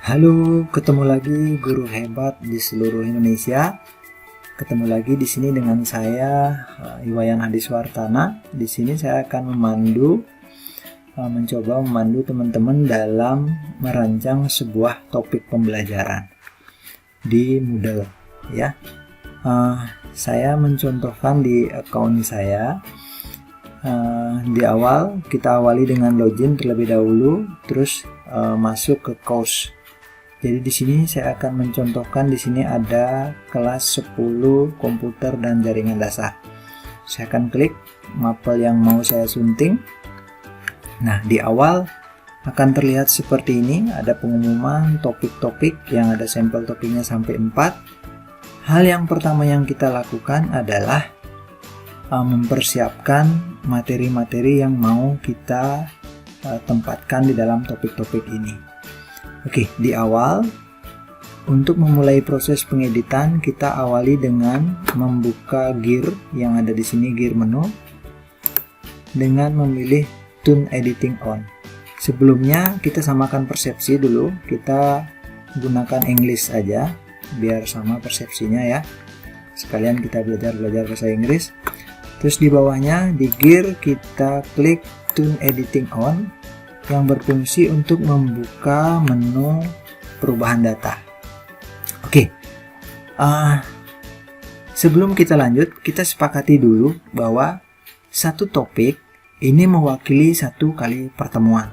Halo, ketemu lagi guru hebat di seluruh Indonesia. Ketemu lagi di sini dengan saya Iwayan Hadiswartana. Di sini saya akan mencoba memandu teman-teman dalam merancang sebuah topik pembelajaran di Moodle ya. Saya mencontohkan di akun saya. Di awal kita awali dengan login terlebih dahulu, terus masuk ke course. Jadi di sini saya akan mencontohkan, di sini ada kelas 10 komputer dan jaringan dasar. Saya akan klik mapel yang mau saya sunting. Nah, di awal akan terlihat seperti ini, ada pengumuman topik-topik yang ada sampel topiknya sampai 4. Hal yang pertama yang kita lakukan adalah mempersiapkan materi-materi yang mau kita tempatkan di dalam topik-topik ini. Oke, di awal untuk memulai proses pengeditan kita awali dengan membuka gear yang ada di sini, gear menu, dengan memilih Tune Editing On. Sebelumnya kita samakan persepsi dulu, kita gunakan English aja biar sama persepsinya ya. Sekalian kita belajar bahasa Inggris. Terus di bawahnya di gear kita klik Tune Editing On yang berfungsi untuk membuka menu perubahan data. Oke, sebelum kita lanjut, kita sepakati dulu bahwa satu topik ini mewakili satu kali pertemuan.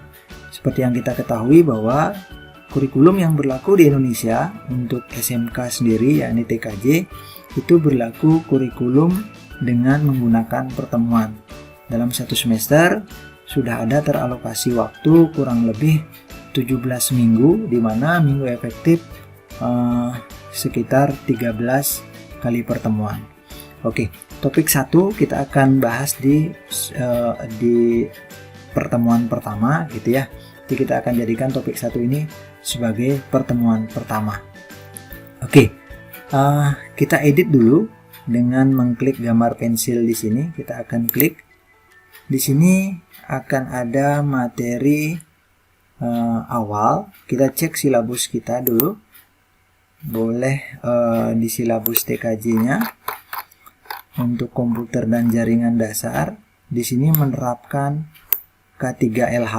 Seperti yang kita ketahui bahwa kurikulum yang berlaku di Indonesia untuk SMK sendiri, yakni TKJ, itu berlaku kurikulum dengan menggunakan pertemuan. Dalam satu semester sudah ada teralokasi waktu kurang lebih 17 minggu, di mana minggu efektif sekitar 13 kali pertemuan. Oke, topik 1 kita akan bahas di pertemuan pertama gitu ya. Jadi kita akan jadikan topik 1 ini sebagai pertemuan pertama. Oke, kita edit dulu dengan mengklik gambar pensil di sini. Kita akan klik. Di sini akan ada materi awal. Kita cek silabus kita dulu. Boleh di silabus TKJ-nya untuk komputer dan jaringan dasar. Di sini menerapkan K3LH.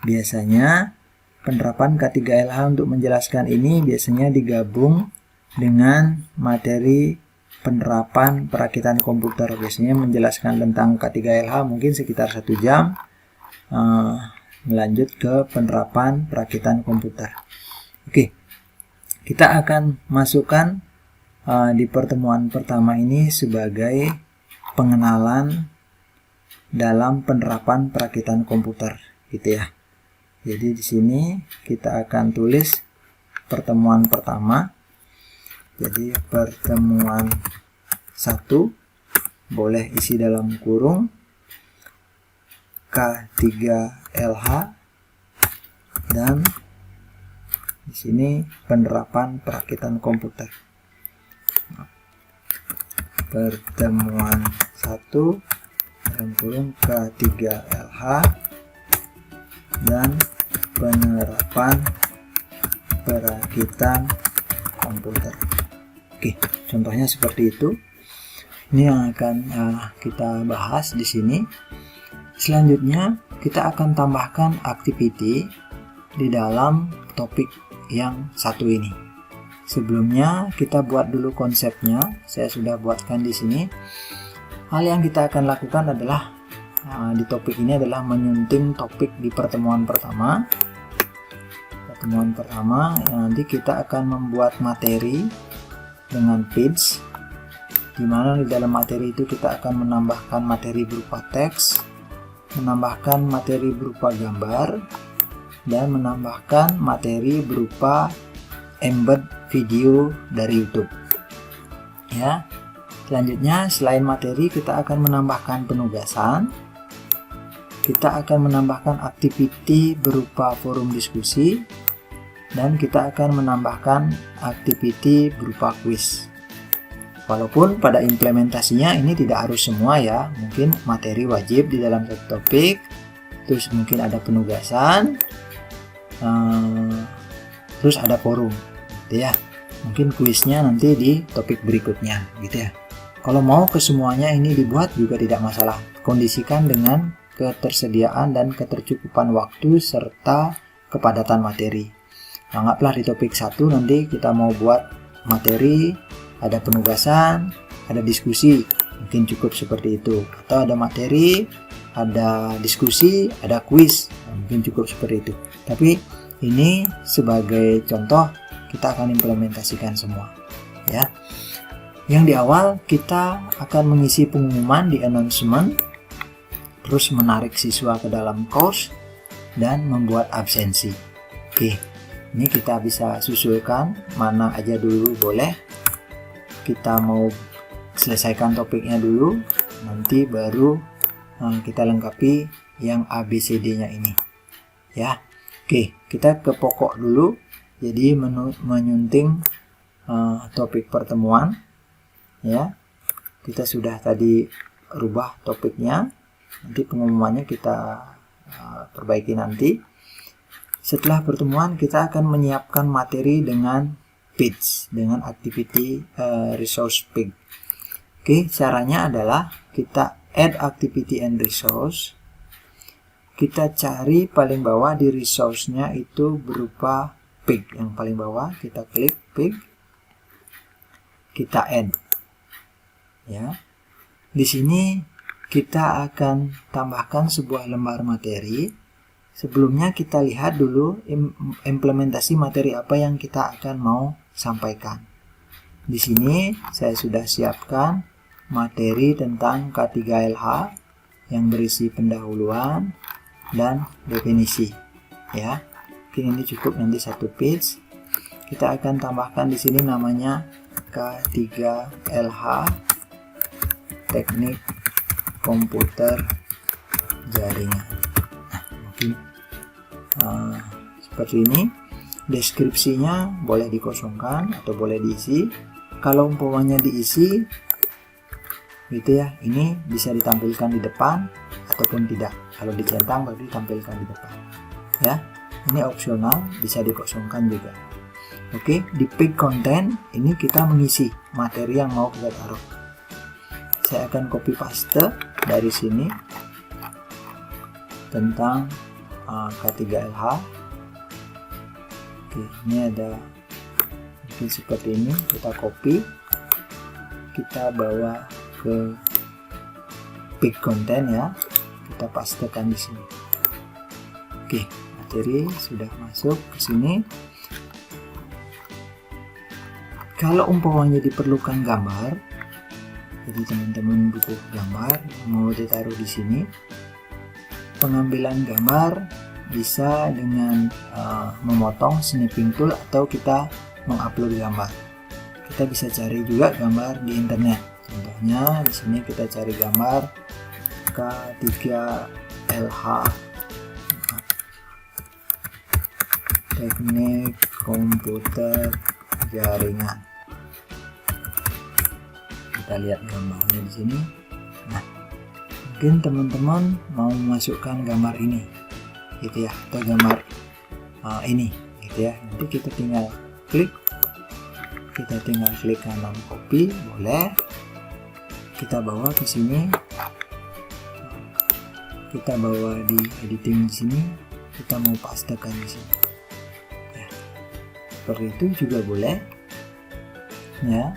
Biasanya penerapan K3LH untuk menjelaskan ini biasanya digabung dengan materi penerapan perakitan komputer. Biasanya menjelaskan tentang K3LH mungkin sekitar 1 jam, melanjut ke penerapan perakitan komputer. Oke, kita akan masukkan di pertemuan pertama ini sebagai pengenalan dalam penerapan perakitan komputer gitu ya. Jadi di sini kita akan tulis pertemuan pertama. Jadi pertemuan 1 boleh isi dalam kurung K3LH, dan di sini penerapan perakitan komputer. Pertemuan 1 dalam kurung K3LH dan penerapan perakitan komputer. Oke, contohnya seperti itu. Ini yang akan kita bahas di sini. Selanjutnya kita akan tambahkan activity di dalam topik yang satu ini. Sebelumnya kita buat dulu konsepnya. Saya sudah buatkan di sini. Hal yang kita akan lakukan adalah di topik ini adalah menyunting topik di pertemuan pertama. Pertemuan pertama yang nanti kita akan membuat materi dengan page, di mana di dalam materi itu kita akan menambahkan materi berupa teks, menambahkan materi berupa gambar, dan menambahkan materi berupa embed video dari YouTube. Ya. Selanjutnya, selain materi, kita akan menambahkan penugasan. Kita akan menambahkan activity berupa forum diskusi, dan kita akan menambahkan activity berupa quiz. Walaupun pada implementasinya ini tidak harus semua ya, mungkin materi wajib di dalam satu topik, terus mungkin ada penugasan, terus ada forum gitu ya. Mungkin kuisnya nanti di topik berikutnya gitu ya. Kalau mau ke semuanya ini dibuat juga tidak masalah. Kondisikan dengan ketersediaan dan ketercukupan waktu serta kepadatan materi. Anggaplah di topik 1 nanti kita mau buat materi, ada penugasan, ada diskusi, mungkin cukup seperti itu. Atau ada materi, ada diskusi, ada kuis, mungkin cukup seperti itu. Tapi ini sebagai contoh, kita akan implementasikan semua ya. Yang di awal kita akan mengisi pengumuman di announcement, terus menarik siswa ke dalam course dan membuat absensi. Oke, ini kita bisa susulkan mana aja dulu boleh. Kita mau selesaikan topiknya dulu, nanti baru kita lengkapi yang ABCD-nya ini ya. Oke, kita ke pokok dulu. Jadi menyunting topik pertemuan ya. Kita sudah tadi rubah topiknya, nanti pengumumannya kita perbaiki nanti. Setelah pertemuan kita akan menyiapkan materi dengan page, dengan activity resource page. Oke, caranya adalah kita add activity and resource. Kita cari paling bawah di resource-nya itu berupa page. Yang paling bawah kita klik page, kita add ya. Di sini kita akan tambahkan sebuah lembar materi. Sebelumnya kita lihat dulu implementasi materi apa yang kita akan mau sampaikan. Di sini saya sudah siapkan materi tentang K3LH yang berisi pendahuluan dan definisi ya. Mungkin ini cukup nanti satu page. Kita akan tambahkan di sini namanya K3LH teknik komputer jaringan. Nah, mungkin seperti ini. Deskripsinya boleh dikosongkan atau boleh diisi. Kalau umpamanya diisi gitu ya, ini bisa ditampilkan di depan ataupun tidak. Kalau dicentang berarti ditampilkan di depan ya. Ini opsional, bisa dikosongkan juga. Oke, di page content ini kita mengisi materi yang mau kita taruh. Saya akan copy paste dari sini tentang K3LH. Oke, ini ada mungkin seperti ini, kita copy, kita bawa ke page content ya, kita pastekan di sini. Oke, materi sudah masuk ke sini. Kalau umpamanya diperlukan gambar, jadi teman-teman butuh gambar mau ditaruh di sini, pengambilan gambar bisa dengan memotong snipping tool atau kita mengupload gambar. Kita bisa cari juga gambar di internet. Contohnya di sini kita cari gambar K3LH teknik komputer jaringan. Kita lihat gambarnya di sini. Nah, mungkin teman-teman mau memasukkan gambar ini gitu ya, atau gambar ini gitu ya. Nanti kita tinggal klik kanan copy, boleh kita bawa ke sini, kita bawa di editing di sini, kita mau pastekan di sini ya. Seperti itu juga boleh ya.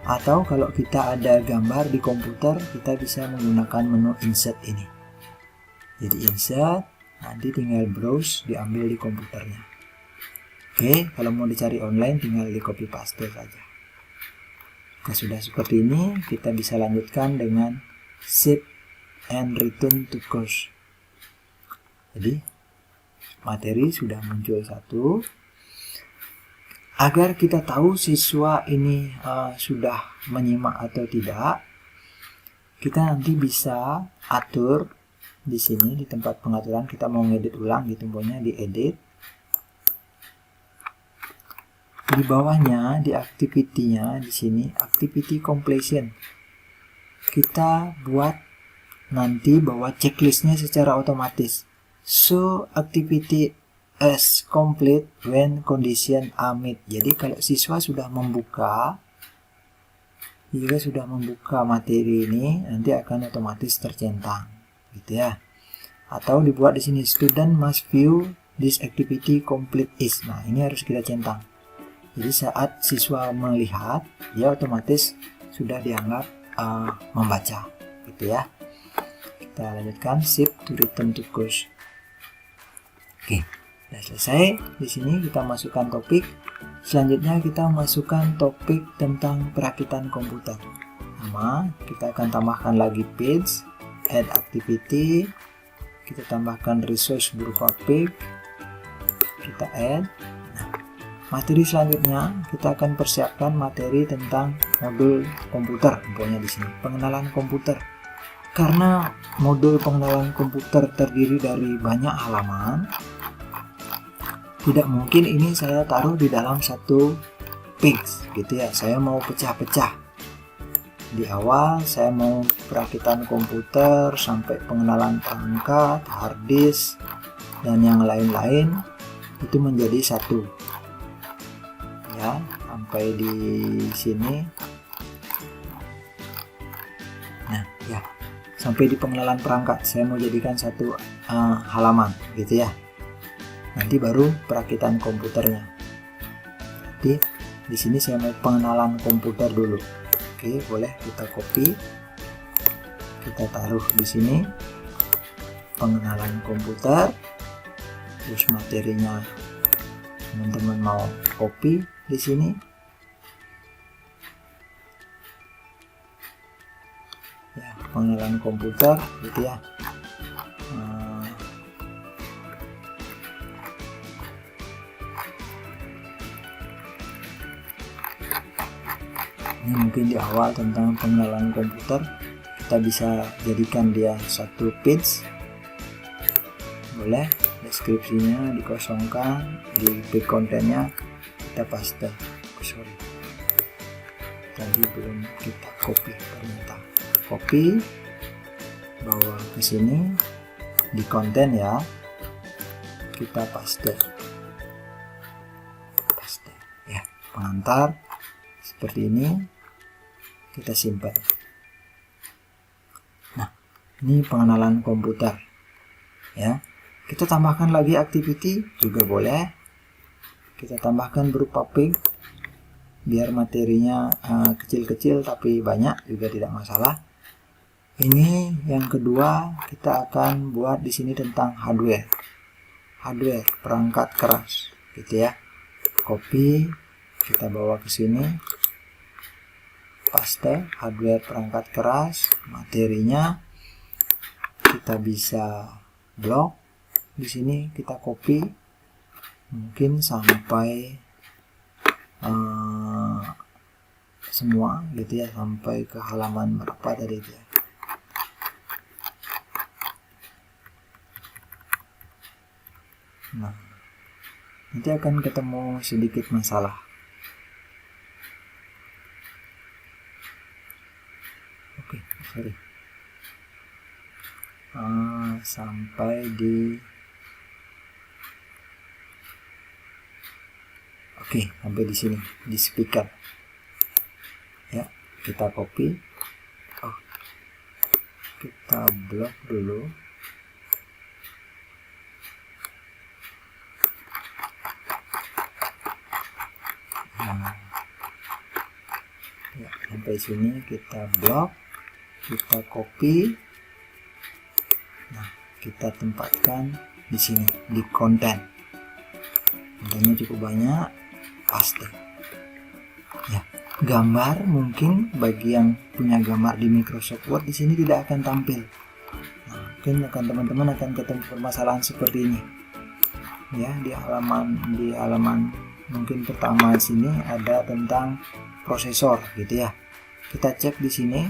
Atau kalau kita ada gambar di komputer, kita bisa menggunakan menu insert ini. Jadi insert, nanti tinggal browse, diambil di komputernya. Oke, kalau mau dicari online tinggal di copy paste saja. Nah, sudah seperti ini, kita bisa lanjutkan dengan save and return to course. Jadi materi sudah muncul satu. Agar kita tahu siswa ini sudah menyimak atau tidak, kita nanti bisa atur di sini di tempat pengaturan. Kita mau ngedit ulang gitu, pokoknya di edit. Di bawahnya di activity-nya di sini activity completion. Kita buat nanti bahwa checklistnya secara otomatis. So activity is complete when condition are met. Jadi kalau siswa sudah membuka, jika sudah membuka materi ini, nanti akan otomatis tercentang, gitu ya. Atau dibuat di sini, student must view this activity complete is. Nah, ini harus kita centang. Jadi saat siswa melihat, dia otomatis sudah dianggap membaca, gitu ya. Kita lanjutkan, shift to return to course. Oke, sudah selesai. Di sini kita masukkan topik. Selanjutnya kita masukkan topik tentang perakitan komputer. Sama, kita akan tambahkan lagi page, add activity, kita tambahkan resource berupa page, kita add. Nah, materi selanjutnya kita akan persiapkan materi tentang modul komputer, pokoknya di sini pengenalan komputer. Karena modul pengenalan komputer terdiri dari banyak halaman, tidak mungkin ini saya taruh di dalam satu page, gitu ya. Saya mau pecah-pecah. Di awal saya mau perakitan komputer sampai pengenalan perangkat, hard disk, dan yang lain-lain itu menjadi satu. Ya, sampai di sini. Nah, ya. Sampai di pengenalan perangkat saya mau jadikan satu halaman, gitu ya. Nanti baru perakitan komputernya. Jadi di sini saya mau pengenalan komputer dulu. Oke, boleh kita copy, kita taruh di sini pengenalan komputer. Terus materinya teman-teman mau copy di sini. Ya, pengenalan komputer, gitu ya. Ini mungkin di awal tentang pengenalan komputer, kita bisa jadikan dia satu page. Boleh, deskripsinya dikosongkan, di page kontennya kita paste. Sorry, tadi belum kita copy, ternyata copy, bawa ke sini di konten ya, kita paste ya, pengantar seperti ini. Kita simpan. Nah, ini pengenalan komputer ya. Kita tambahkan lagi activity juga boleh. Kita tambahkan berupa page biar materinya kecil-kecil tapi banyak juga tidak masalah. Ini yang kedua, kita akan buat di sini tentang hardware perangkat keras, gitu ya. Copy, kita bawa ke sini. Paste, hardware perangkat keras, materinya kita bisa blok. Di sini kita copy, mungkin sampai semua, gitu ya, sampai ke halaman berapa tadi itu ya. Nah, nanti akan ketemu sedikit masalah. Oke, sorry. Sampai di sampai di sini, di speaker ya. Kita copy, kita blok dulu. Nah, ya, sampai sini kita blok, kita copy. Nah, kita tempatkan di sini di konten. Kontennya cukup banyak, paste. Ya, gambar mungkin bagi yang punya gambar di Microsoft Word di sini tidak akan tampil. Nah, mungkin teman-teman akan ketemu permasalahan seperti ini. Ya, di halaman mungkin pertama di sini ada tentang prosesor, gitu ya. Kita cek di sini.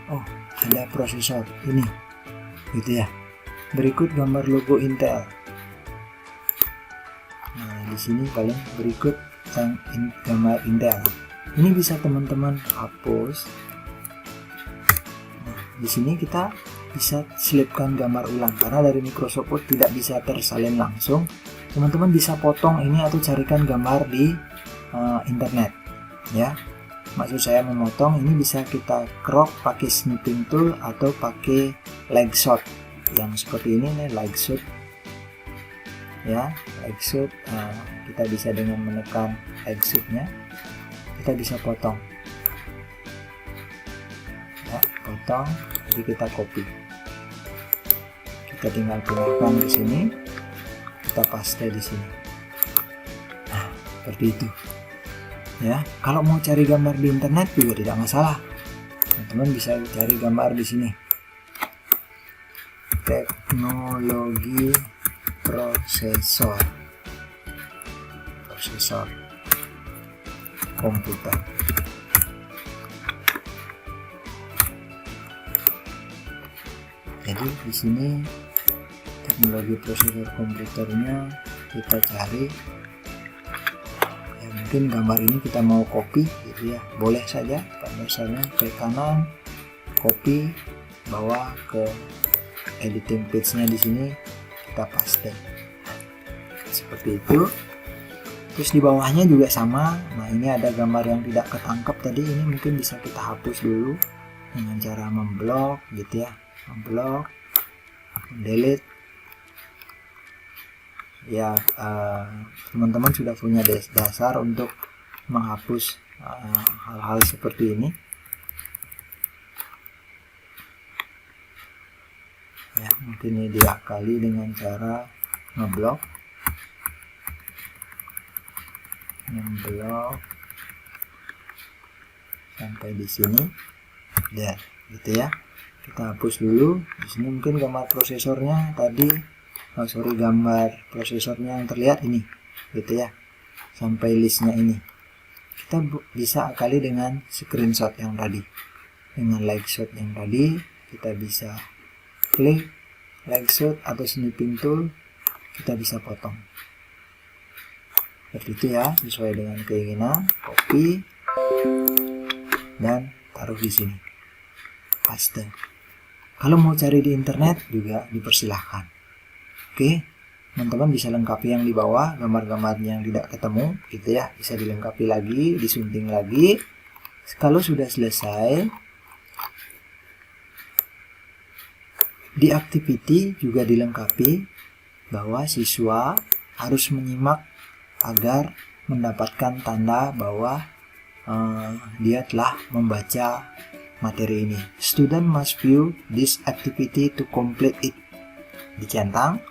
Oh, ada prosesor ini, gitu ya. Berikut gambar logo Intel. Nah, di sini paling berikut gambar Intel. Ini bisa teman-teman hapus. Nah, di sini kita bisa selipkan gambar ulang, karena dari Microsoft Word tidak bisa tersalin langsung. Teman-teman bisa potong ini atau carikan gambar di internet ya. Maksud saya memotong ini bisa kita crop pakai snipping tool atau pakai leg shot yang seperti ini nih, leg shot ya, leg shot. Kita bisa dengan menekan leg shotnya kita bisa potong ya, potong. Jadi kita copy, kita tinggal pindahkan ke sini, kita paste di sini. Nah, seperti itu ya. Kalau mau cari gambar di internet juga tidak masalah, teman-teman bisa cari gambar di sini, teknologi prosesor komputer. Jadi di sini teknologi prosesor komputernya kita cari ya, mungkin gambar ini kita mau copy gitu ya, boleh saja. Misalnya ke kanan, copy, bawa ke editing page-nya di sini, kita paste seperti itu. Terus di bawahnya juga sama. Nah, ini ada gambar yang tidak ketangkap tadi, ini mungkin bisa kita hapus dulu dengan cara memblok gitu ya, memblok, delete ya. Teman-teman sudah punya dasar untuk menghapus hal-hal seperti ini ya. Mungkin ini diakali dengan cara ngeblok, sampai di sini ya gitu ya. Kita hapus dulu. Di sini mungkin gambar prosesornya tadi, gambar prosesornya yang terlihat ini gitu ya, sampai listnya ini. Kita bisa akali dengan screenshot yang tadi, dengan leg shot yang tadi. Kita bisa klik leg shot atau snipping tool, kita bisa potong seperti itu ya, sesuai dengan keinginan. Copy dan taruh di sini, paste. Kalau mau cari di internet juga dipersilahkan. Oke, teman-teman bisa lengkapi yang di bawah, gambar-gambarnya yang tidak ketemu gitu ya, bisa dilengkapi lagi, disunting lagi. Kalau sudah selesai, di activity juga dilengkapi bahwa siswa harus menyimak agar mendapatkan tanda bahwa dia telah membaca materi ini. Student must view this activity to complete it. Dicentang,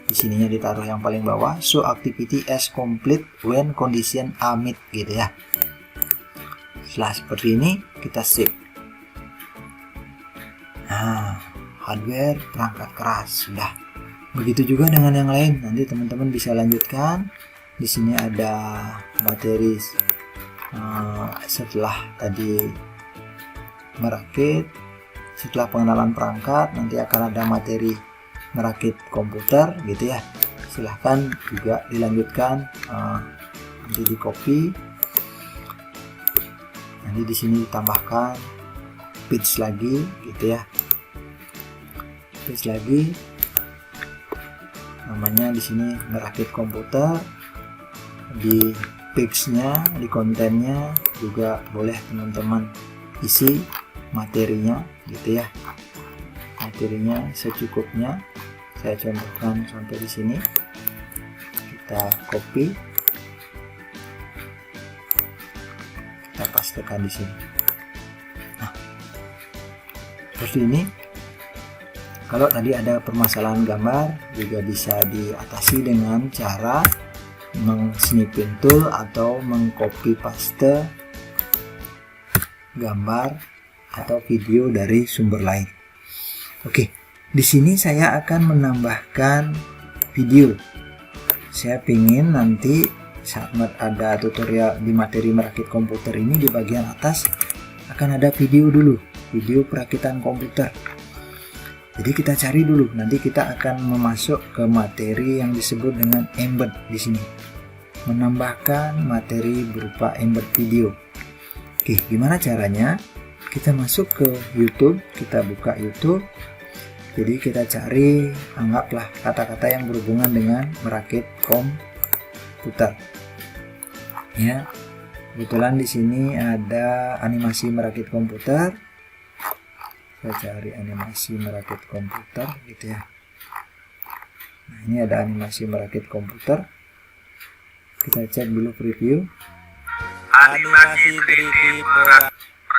di sininya ditaruh yang paling bawah. So activity as complete when condition are met gitu ya. Setelah seperti ini kita save. Nah, hardware perangkat keras sudah. Begitu juga dengan yang lain. Nanti teman-teman bisa lanjutkan. Di sini ada materi setelah tadi merakit, setelah pengenalan perangkat, nanti akan ada materi merakit komputer gitu ya. Silahkan juga dilanjutkan, nanti di copy, nanti di sini ditambahkan page lagi gitu ya, page lagi, namanya di sini merakit komputer. Di page-nya, di kontennya juga boleh teman-teman isi materinya gitu ya, materinya secukupnya. Saya contohkan sampai di sini, kita copy, kita pastekan di sini. Nah, seperti ini. Kalau tadi ada permasalahan gambar juga bisa diatasi dengan cara meng-snipping tool atau meng-copy paste gambar atau video dari sumber lain. Oke, di sini saya akan menambahkan video. Saya ingin nanti saat ada tutorial di materi merakit komputer ini, di bagian atas akan ada video dulu, video perakitan komputer. Jadi kita cari dulu, nanti kita akan memasuk ke materi yang disebut dengan embed di sini. Menambahkan materi berupa embed video. Oke, gimana caranya? Kita masuk ke YouTube, kita buka YouTube. Jadi kita cari, anggaplah kata-kata yang berhubungan dengan merakit komputer. Ya, kebetulan di sini ada animasi merakit komputer. Saya cari animasi merakit komputer, gitu ya. Nah, ini ada animasi merakit komputer. Kita cek dulu preview. Animasi 3D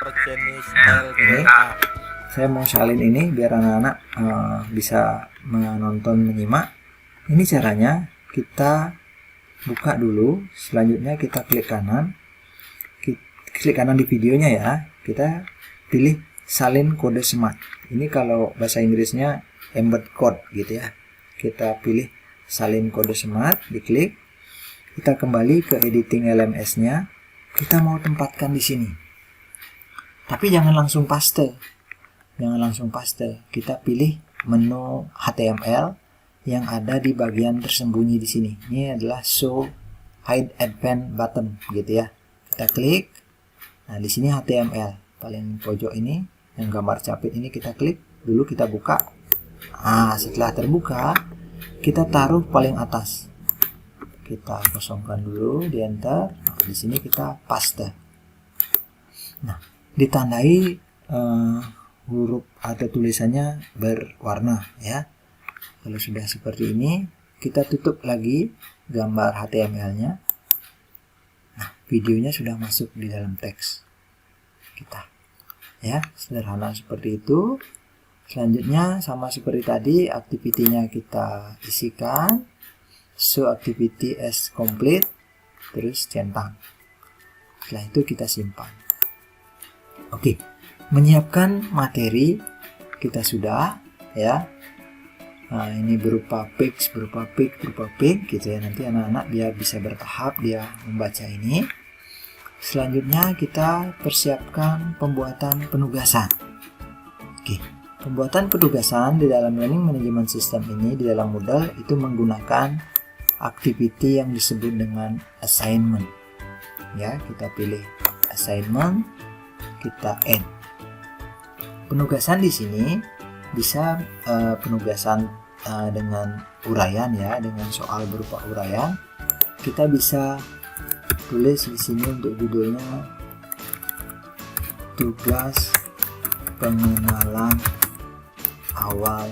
berjenis LGA. Saya mau salin ini biar anak-anak bisa menonton, menyimak. Ini caranya, kita buka dulu, selanjutnya kita klik kanan di videonya ya, kita pilih salin kode smart. Ini kalau bahasa Inggrisnya embed code gitu ya. Kita pilih salin kode smart, diklik, kita kembali ke editing LMS nya, kita mau tempatkan di sini. Tapi jangan langsung paste. Kita pilih menu HTML yang ada di bagian tersembunyi di sini. Ini adalah show hide advanced button gitu ya. Kita klik. Nah, di sini HTML paling pojok ini yang gambar capit ini kita klik dulu, kita buka. Nah, setelah terbuka kita taruh paling atas. Kita kosongkan dulu di enter. Nah, di sini kita paste. Nah, ditandai huruf atau tulisannya berwarna ya. Kalau sudah seperti ini, kita tutup lagi gambar HTML-nya. Nah, videonya sudah masuk di dalam teks kita. Ya, sederhana seperti itu. Selanjutnya sama seperti tadi, activity-nya kita isikan. Show activity as complete, terus centang. Setelah itu kita simpan. Oke, menyiapkan materi kita sudah ya. Nah, ini berupa page gitu ya. Nanti anak-anak biar bisa bertahap dia membaca ini. Selanjutnya kita persiapkan pembuatan penugasan. Oke, pembuatan penugasan di dalam Learning Management System ini di dalam Moodle itu menggunakan activity yang disebut dengan assignment. Ya, kita pilih assignment, kita add. Penugasan di sini bisa penugasan dengan uraian ya, dengan soal berupa uraian. Kita bisa tulis di sini untuk judulnya tugas pengenalan awal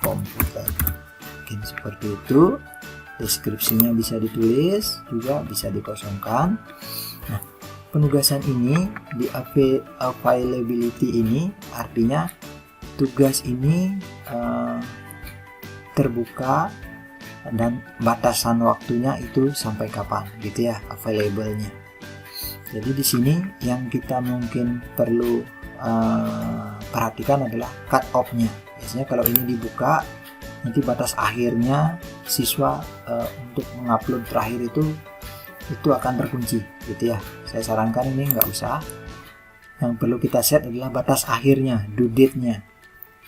komputer. Mungkin seperti itu. Deskripsinya bisa ditulis, juga bisa dikosongkan. Nah, penugasan ini di availability ini artinya tugas ini terbuka dan batasan waktunya itu sampai kapan gitu ya, available-nya. Jadi di sini yang kita mungkin perlu perhatikan adalah cut off-nya. Biasanya kalau ini dibuka, nanti batas akhirnya siswa untuk mengupload terakhir itu akan terkunci gitu ya. Saya sarankan ini nggak usah. Yang perlu kita set adalah batas akhirnya, due date-nya.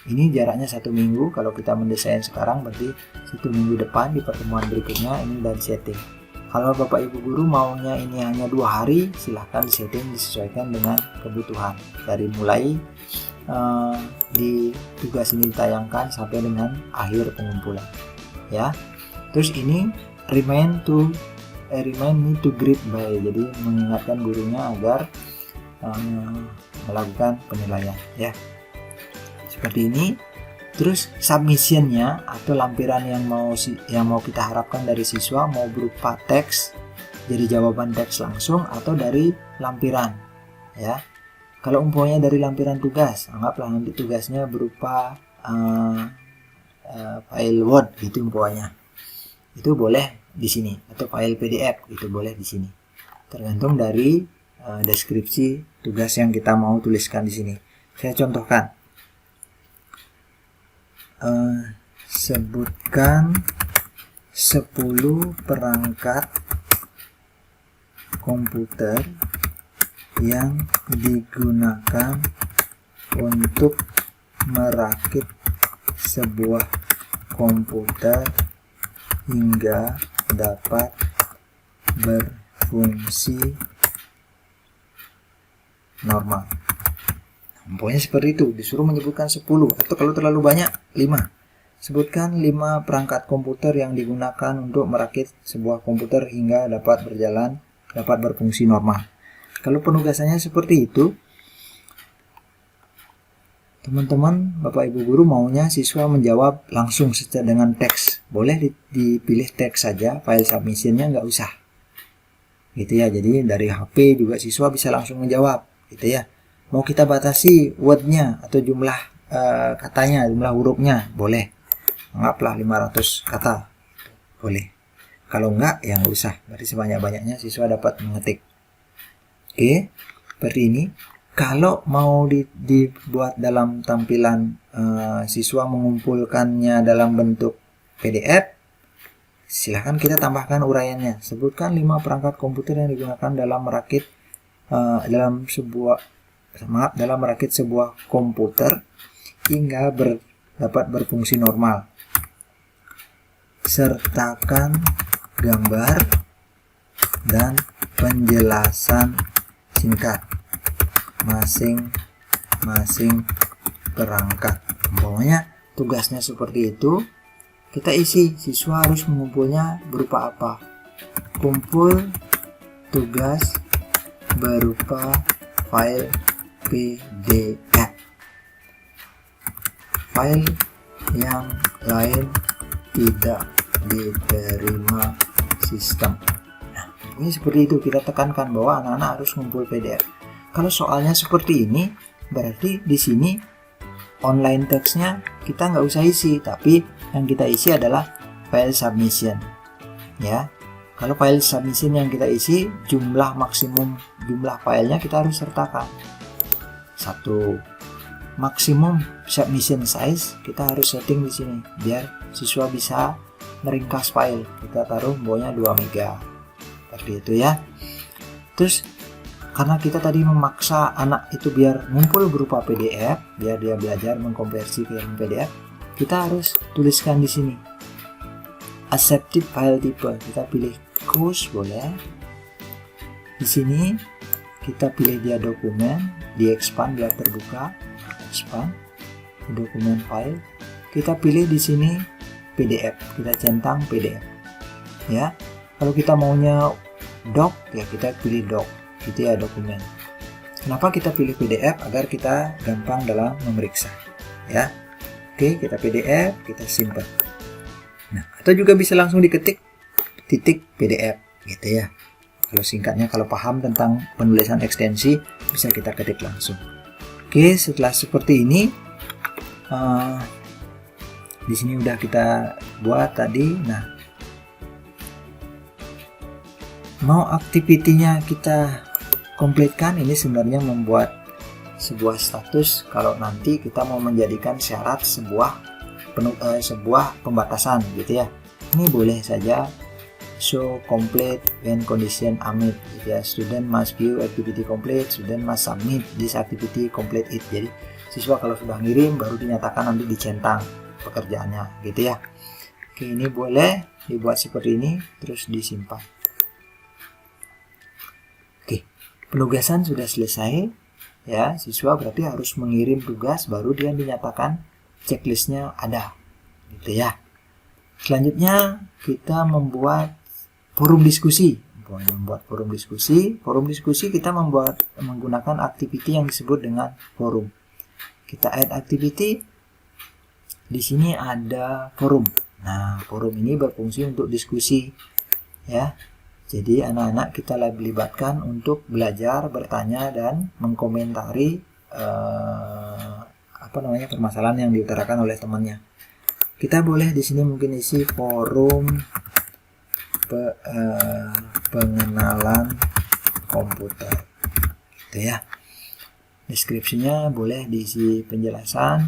Ini jaraknya 1 minggu. Kalau kita mendesain sekarang berarti 1 minggu depan di pertemuan berikutnya ini udah disetting. Kalau Bapak Ibu Guru maunya ini hanya 2 hari, silahkan disetting disesuaikan dengan kebutuhan. Dari mulai di tugas ini ditayangkan sampai dengan akhir pengumpulan ya. Terus ini remind me to greet by, jadi mengingatkan gurunya agar melakukan penilaian ya, seperti ini. Terus submissionnya atau lampiran yang mau kita harapkan dari siswa mau berupa teks, jadi jawaban teks langsung atau dari lampiran ya. Kalau umpamanya dari lampiran tugas, anggaplah nanti tugasnya berupa file Word gitu umpamanya, itu boleh di sini, atau file PDF itu boleh di sini. Tergantung dari deskripsi tugas yang kita mau tuliskan di sini. Saya contohkan, sebutkan 10 perangkat komputer yang digunakan untuk merakit sebuah komputer hingga dapat berfungsi normal. Pokoknya seperti itu, disuruh menyebutkan 10 atau kalau terlalu banyak 5. Sebutkan 5 perangkat komputer yang digunakan untuk merakit sebuah komputer hingga dapat berfungsi normal. Kalau penugasannya seperti itu, teman-teman, Bapak Ibu guru maunya siswa menjawab langsung secara dengan teks. Boleh dipilih teks saja, file submissionnya nggak usah. Gitu ya, jadi dari HP juga siswa bisa langsung menjawab. Gitu ya. Mau kita batasi wordnya atau jumlah katanya, jumlah hurufnya, boleh. Anggaplah 500 kata. Boleh. Kalau enggak, ya nggak usah. Berarti sebanyak-banyaknya siswa dapat mengetik. Oke, seperti ini. Kalau mau dibuat dalam tampilan siswa mengumpulkannya dalam bentuk PDF, silahkan kita tambahkan uraiannya. Sebutkan 5 perangkat komputer yang digunakan dalam merakit dalam merakit sebuah komputer hingga dapat berfungsi normal. Sertakan gambar dan penjelasan singkat masing-masing perangkat. Pokoknya tugasnya seperti itu. Kita isi, siswa harus mengumpulnya berupa apa? Kumpul tugas berupa file PDF. File yang lain tidak diterima sistem. Nah, ini seperti itu, kita tekankan bahwa anak-anak harus mengumpul PDF. Kalau soalnya seperti ini, berarti di sini online teksnya kita nggak usah isi, tapi yang kita isi adalah file submission. Ya, kalau file submission yang kita isi, maksimum jumlah filenya kita harus sertakan. 1. Maksimum submission size kita harus setting di sini, biar siswa bisa meringkas file. Kita taruh bawahnya 2 MB. Seperti itu ya. Terus karena kita tadi memaksa anak itu biar ngumpul berupa PDF, biar dia belajar mengkonversi ke PDF, kita harus tuliskan di sini accepted file type. Kita pilih course, boleh. Di sini kita pilih dia dokumen, di expand biar terbuka, expand dokumen file. Kita pilih di sini PDF, kita centang PDF. Ya, kalau kita maunya doc, ya kita pilih doc. Gitu ya, dokumen. Kenapa kita pilih PDF? Agar kita gampang dalam memeriksa. Ya, oke, kita PDF, kita simpan. Nah, atau juga bisa langsung diketik titik PDF, gitu ya. Kalau singkatnya, kalau paham tentang penulisan ekstensi, bisa kita ketik langsung. Oke, setelah seperti ini, di sini udah kita buat tadi. Nah, mau aktivitinya kita komplitkan, ini sebenarnya membuat sebuah status kalau nanti kita mau menjadikan syarat sebuah pembatasan, gitu ya. Ini boleh saja show complete when condition amid, gitu ya. Student must view activity complete, student must submit this activity complete it. Jadi siswa kalau sudah ngirim baru dinyatakan nanti dicentang pekerjaannya, gitu ya. Oke, ini boleh dibuat seperti ini terus disimpan. Penugasan sudah selesai, ya. Siswa berarti harus mengirim tugas, baru dia dinyatakan checklistnya ada, gitu ya. Selanjutnya kita membuat forum diskusi. Forum diskusi kita menggunakan activity yang disebut dengan forum. Kita add activity. Di sini ada forum. Nah, forum ini berfungsi untuk diskusi, ya. Jadi anak-anak kita libatkan untuk belajar, bertanya, dan mengkomentari permasalahan yang diutarakan oleh temannya. Kita boleh di sini mungkin isi forum pengenalan komputer, gitu ya. Deskripsinya boleh diisi penjelasan.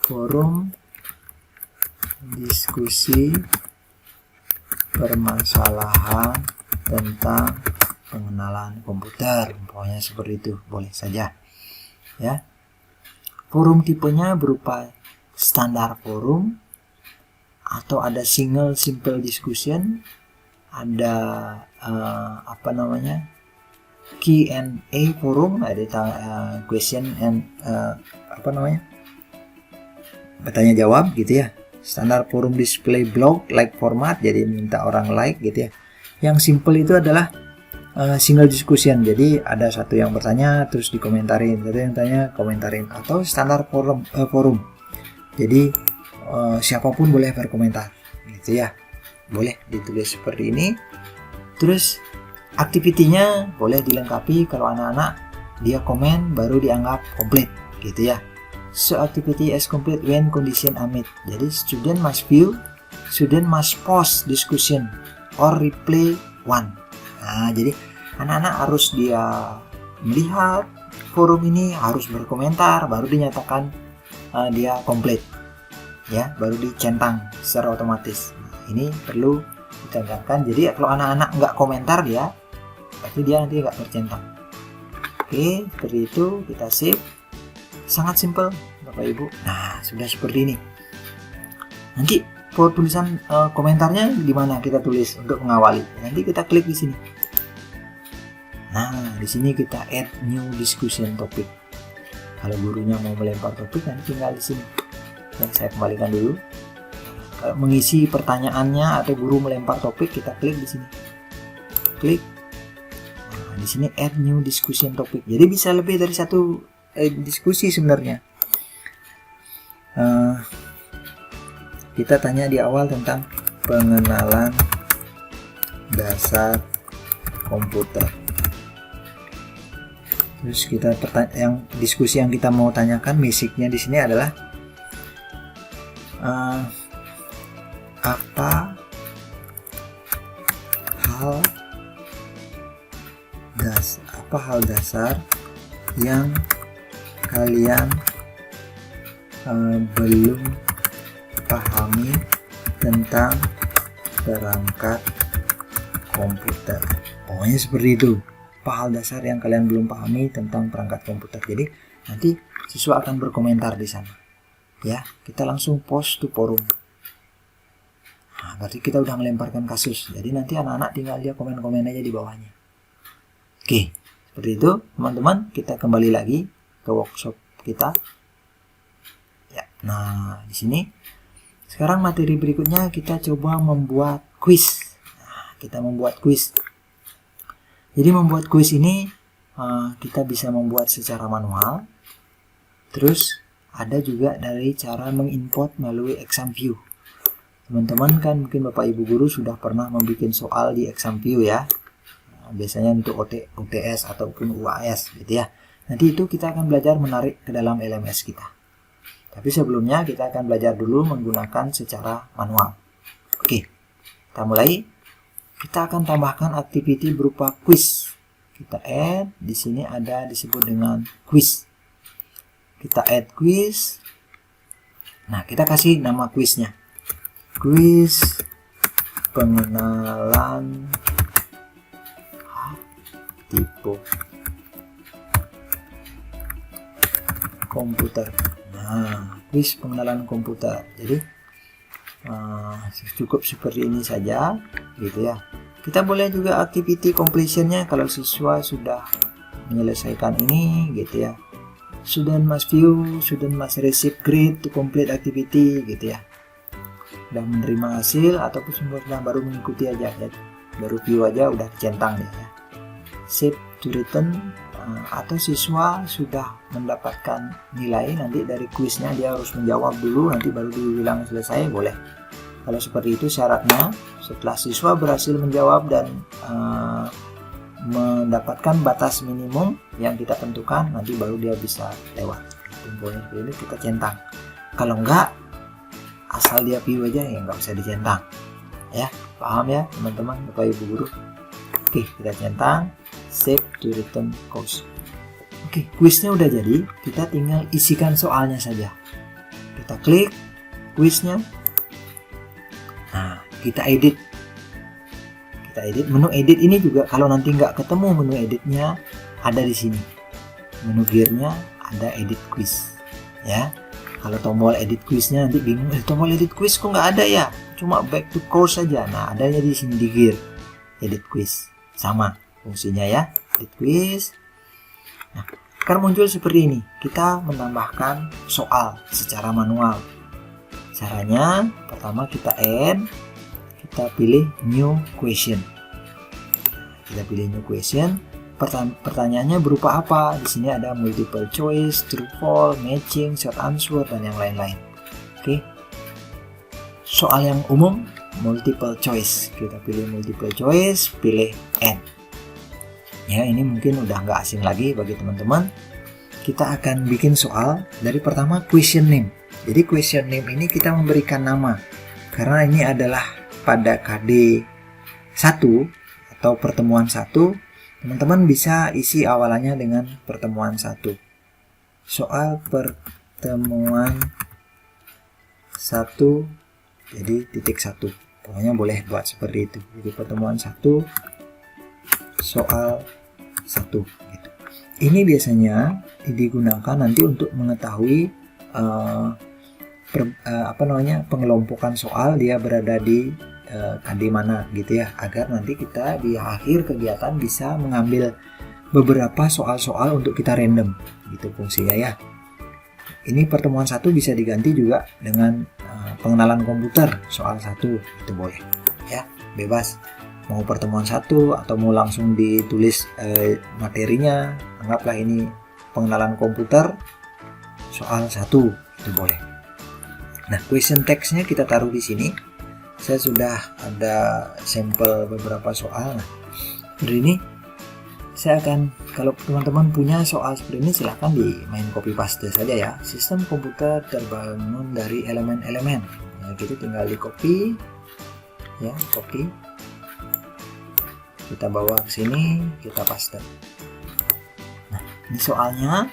Forum diskusi permasalahan tentang pengenalan komputer, pokoknya seperti itu, boleh saja, ya. Forum tipenya berupa standar forum, atau ada single simple discussion, ada Q&A forum, ada question and bertanya jawab gitu ya. Standar forum display blog like format, jadi minta orang like gitu ya. Yang simple itu adalah single discussion, jadi ada satu yang bertanya terus dikomentarin, satu yang tanya komentarin, atau standar forum jadi siapapun boleh berkomentar gitu ya, boleh ditulis seperti ini. Terus activity-nya boleh dilengkapi, kalau anak-anak dia komen baru dianggap komplit gitu ya. So activity is complete when condition are met. Jadi student must view, student must post discussion or replay one. Nah, jadi anak-anak harus dia melihat forum ini, harus berkomentar, baru dinyatakan dia komplit ya, baru dicentang secara otomatis. Nah, ini perlu ditambahkan. Jadi kalau anak-anak nggak komentar dia, berarti dia nanti nggak tercentang. Oke, seperti itu kita save. Sangat simple Bapak Ibu. Nah, sudah seperti ini. Nanti tulisan komentarnya di mana kita tulis untuk mengawali. Nanti kita klik di sini. Nah, di sini kita add new discussion topic. Kalau gurunya mau melempar topik, nanti tinggal di sini. Dan saya kembalikan dulu. Kalau mengisi pertanyaannya atau guru melempar topik, kita klik di sini. Klik. Nah, di sini add new discussion topic. Jadi bisa lebih dari satu diskusi sebenarnya. Kita tanya di awal tentang pengenalan dasar komputer. Terus kita diskusi yang kita mau tanyakan, basicnya di sini adalah apa hal dasar yang kalian belum pahami tentang perangkat komputer. Pokoknya seperti itu. Apa hal dasar yang kalian belum pahami tentang perangkat komputer. Jadi nanti siswa akan berkomentar di sana. Ya, kita langsung post to forum. Nah, berarti kita udah melemparkan kasus. Jadi nanti anak-anak tinggal dia komen-komen aja di bawahnya. Oke, seperti itu teman-teman. Kita kembali lagi ke workshop kita. Ya, nah di sini sekarang materi berikutnya kita coba membuat quiz. Nah, kita membuat quiz. Jadi membuat quiz ini kita bisa membuat secara manual. Terus ada juga dari cara mengimport melalui ExamView. Teman-teman kan mungkin Bapak Ibu guru sudah pernah membuat soal di ExamView ya. Nah, biasanya untuk UTS ataupun UAS gitu ya. Nanti itu kita akan belajar menarik ke dalam LMS kita. Tapi sebelumnya kita akan belajar dulu menggunakan secara manual. Oke, kita mulai. Kita akan tambahkan activity berupa quiz. Kita add, di sini ada disebut dengan quiz. Kita add quiz. Nah, kita kasih nama quiznya. Quiz pengenalan tipe komputer. Nah, quiz pengenalan komputer. Jadi cukup seperti ini saja, gitu ya. Kita boleh juga activity completionnya kalau siswa sudah menyelesaikan ini, gitu ya. Student must view, student must receive grade to complete activity, gitu ya. Sudah menerima hasil ataupun sudah baru mengikuti aja, ya. Baru view aja udah centang ya. Save to return. Atau siswa sudah mendapatkan nilai, nanti dari kuisnya dia harus menjawab dulu, nanti baru dibilang selesai, boleh. Kalau seperti itu syaratnya, setelah siswa berhasil menjawab dan mendapatkan batas minimum yang kita tentukan, nanti baru dia bisa lewat. Tumpulnya seperti ini kita centang. Kalau enggak, asal dia view aja ya nggak bisa dicentang. Ya, paham ya teman-teman, Bapak Ibu guru? Oke, kita centang. Save to return course. Oke, quiznya udah jadi, kita tinggal isikan soalnya saja. Kita klik quiznya. Nah, kita edit. Menu edit ini juga kalau nanti nggak ketemu menu editnya, ada di sini. Menu gearnya ada edit quiz. Ya, kalau tombol edit quiznya nanti bingung, tombol edit quiz kok nggak ada ya? Cuma back to course saja. Nah, adanya di sini di gear edit quiz. Sama fungsinya ya. edit quiz. Nah, akan muncul seperti ini. Kita menambahkan soal secara manual. Caranya, pertama kita add, kita pilih new question. Kita pilih new question. Pertanyaannya berupa apa? Di sini ada multiple choice, true false, matching, short answer, dan yang lain-lain. Oke. Soal yang umum, multiple choice. Kita pilih multiple choice, pilih N. Ya, ini mungkin udah nggak asing lagi bagi teman-teman. Kita akan bikin soal dari pertama question name. Jadi question name ini kita memberikan nama. Karena ini adalah pada KD 1 atau pertemuan 1, teman-teman bisa isi awalannya dengan pertemuan 1. Soal pertemuan 1, jadi titik 1. Pokoknya boleh buat seperti itu. Jadi pertemuan 1, soal 1 gitu. Ini biasanya digunakan nanti untuk mengetahui pengelompokan soal dia berada di KD mana gitu ya, agar nanti kita di akhir kegiatan bisa mengambil beberapa soal-soal untuk kita random gitu fungsinya ya. Ini pertemuan 1 bisa diganti juga dengan pengenalan komputer soal 1, itu boleh ya, bebas mau pertemuan 1 atau mau langsung ditulis materinya. Anggaplah ini pengenalan komputer soal 1, itu boleh. Nah, question text-nya kita taruh di sini. Saya sudah ada sampel beberapa soal. Nah, seperti ini saya akan, kalau teman-teman punya soal seperti ini silahkan di main copy paste saja ya. Sistem komputer terbangun dari elemen-elemen. Nah, gitu tinggal di copy ya, copy. Kita bawa ke sini, kita paste. Nah, ini soalnya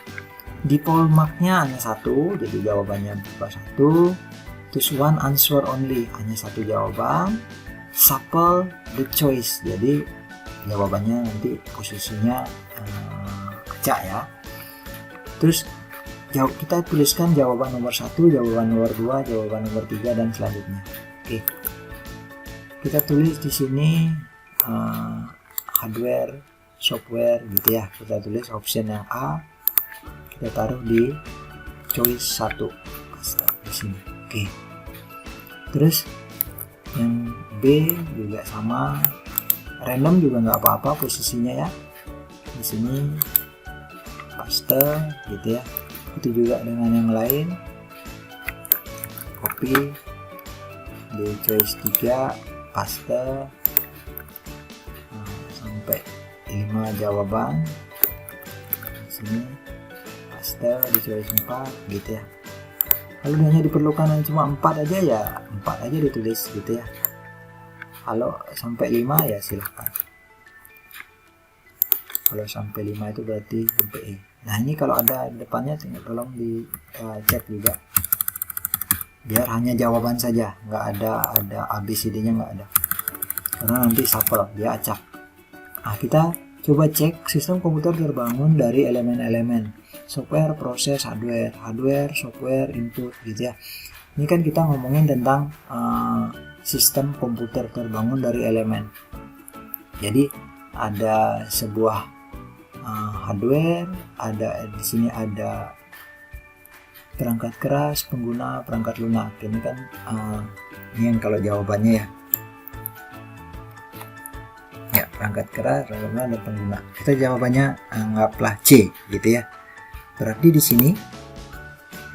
default mark-nya hanya 1, jadi jawabannya berupa 1. Terus one answer only, hanya 1 jawaban. Shuffle the choice, jadi jawabannya nanti posisinya acak ya. Terus kita tuliskan jawaban nomor 1, jawaban nomor 2, jawaban nomor 3, dan selanjutnya. Oke. Kita tulis di sini hardware, software gitu ya. Kita tulis option yang A, kita taruh di choice 1 di sini. Oke. Terus yang B juga sama, random juga nggak apa-apa posisinya ya. Di sini paste gitu ya. Itu juga dengan yang lain. Copy di choice 3, paste sampai 5 jawaban. Di sini paste di choice 4 gitu ya. Kalau hanya diperlukan cuma 4 aja ya 4 aja ditulis gitu ya. Kalau sampai 5 ya silahkan. Kalau sampai 5 itu berarti sampai E. Nah, ini kalau ada depannya tolong dicek juga. Biar hanya jawaban saja, nggak ada ABCD-nya nggak ada. Karena nanti shuffle, dia acak. Nah, kita coba cek sistem komputer terbangun dari elemen-elemen. Software, proses, hardware, software, input gitu ya. Ini kan kita ngomongin tentang sistem komputer terbangun dari elemen. Jadi ada sebuah hardware, ada di sini ada perangkat keras, pengguna, perangkat lunak. Ini kan ini yang kalau jawabannya ya. Ya, perangkat keras, perangkat lunak, dan pengguna. Kita jawabannya anggaplah C gitu ya. Berarti di sini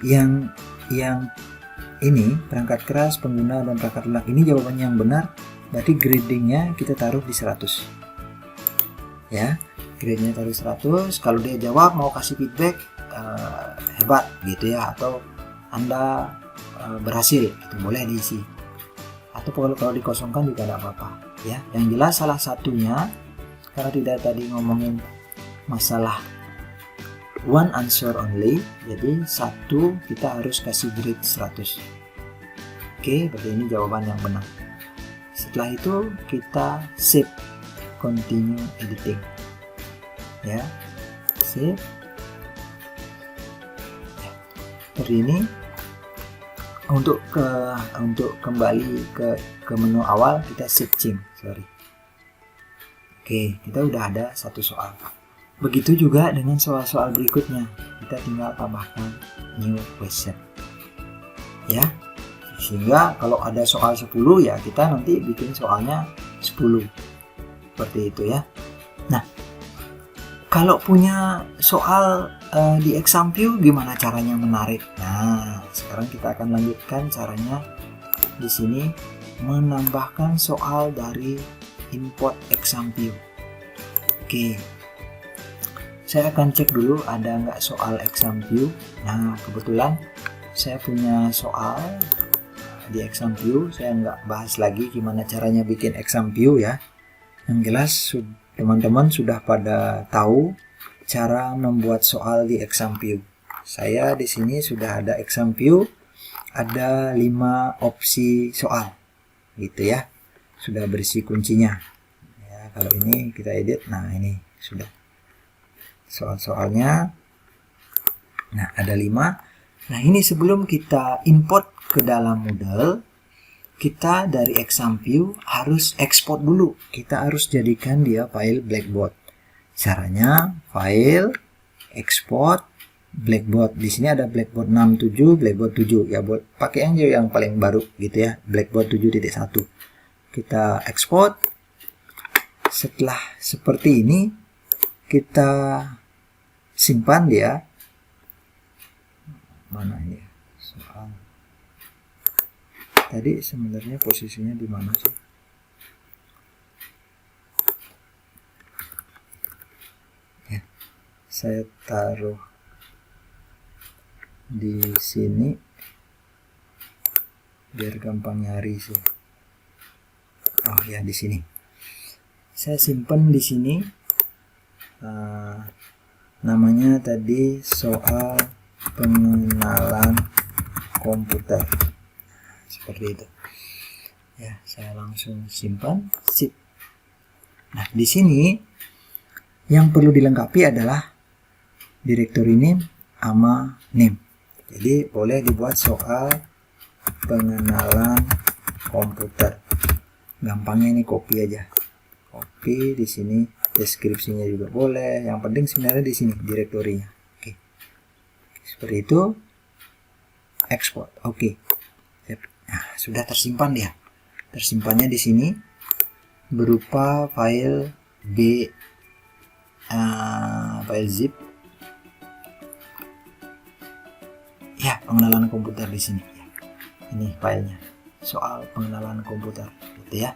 yang ini perangkat keras, pengguna, dan perangkat lunak ini jawabannya yang benar. Berarti gradingnya kita taruh di 100 ya, gradenya taruh 100. Kalau dia jawab mau kasih feedback, hebat gitu ya, atau Anda berhasil, itu boleh diisi. Atau kalau dikosongkan juga tidak apa-apa ya. Yang jelas salah satunya, karena tidak tadi ngomongin masalah one answer only, jadi 1 kita harus kasih grade 100. Oke, berarti ini jawaban yang benar. Setelah itu kita save, continue editing ya, save ya. Seperti ini. Untuk kembali ke menu awal kita shift change, sorry. Oke, kita udah ada 1 soal. Begitu juga dengan soal-soal berikutnya. Kita tinggal tambahkan new question. Ya. Sehingga kalau ada soal 10 ya kita nanti bikin soalnya 10. Seperti itu ya. Nah, kalau punya soal di ExamView gimana caranya menarik? Nah, sekarang kita akan lanjutkan caranya di sini menambahkan soal dari import ExamView. Oke. Saya akan cek dulu ada nggak soal ExamView. Nah, kebetulan saya punya soal di ExamView. Saya nggak bahas lagi gimana caranya bikin ExamView ya. Yang jelas teman-teman sudah pada tahu cara membuat soal di ExamView. Saya di sini sudah ada ExamView, ada 5 opsi soal, gitu ya. Sudah berisi kuncinya. Ya, kalau ini kita edit, nah ini sudah. Soal-soalnya, nah ada 5. Nah ini sebelum kita import ke dalam Moodle, kita dari ExamView harus ekspor dulu. Kita harus jadikan dia file Blackboard. Caranya file, export, Blackboard. Di sini ada Blackboard 6.7, Blackboard 7 ya, buat pakai yang paling baru gitu ya, Blackboard 7.1. Kita ekspor. Setelah seperti ini, kita simpan dia. Mana ini soal tadi sebenarnya posisinya di mana sih? Ya, saya taruh di sini biar gampang nyari sih. Oh ya, di sini. Saya simpan di sini. Namanya tadi soal pengenalan komputer. Seperti itu. Ya, saya langsung simpan. Sip. Nah, di sini yang perlu dilengkapi adalah directory name sama name. Jadi boleh dibuat soal pengenalan komputer. Gampangnya ini copy aja. Copy di sini, deskripsinya juga boleh. Yang penting sebenarnya di sini direktorinya. Oke. Seperti itu. Export. Oke. Nah, sudah tersimpan dia. Tersimpannya di sini berupa file file zip. Ya, pengenalan komputer di sini. Ini filenya. Soal pengenalan komputer, gitu ya.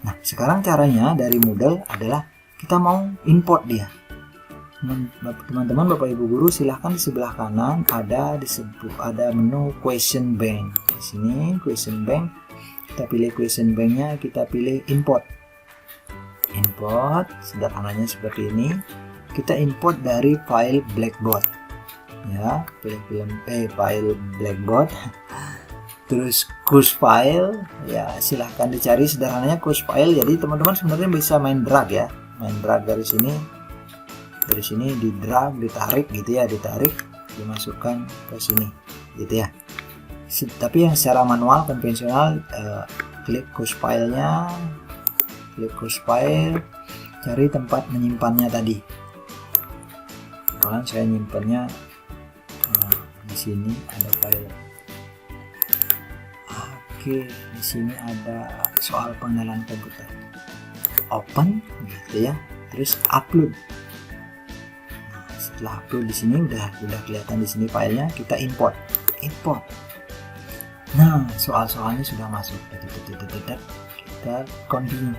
Nah, sekarang caranya dari Moodle adalah kita mau import dia. Teman-teman, Bapak Ibu guru, silahkan di sebelah kanan ada menu question bank. Di sini question bank, kita pilih question banknya, kita pilih import. Import, sederhananya seperti ini. Kita import dari file Blackboard. Ya, pilih file Blackboard. Terus course file, ya silahkan dicari sederhananya course file. Jadi teman-teman sebenarnya bisa main drag ya, main drag dari sini di drag, ditarik gitu ya, ditarik, dimasukkan ke sini gitu ya. Tapi yang secara manual konvensional, klik course filenya, klik course file, cari tempat menyimpannya tadi. Kebetulan saya nyimpannya di sini ada file. Oke, di sini ada soal pengenalan komputer. Open, gitu ya. Terus upload. Nah, setelah upload di sini udah kelihatan di sini filenya. Kita import. Nah, soal-soalnya sudah masuk. Kita continue.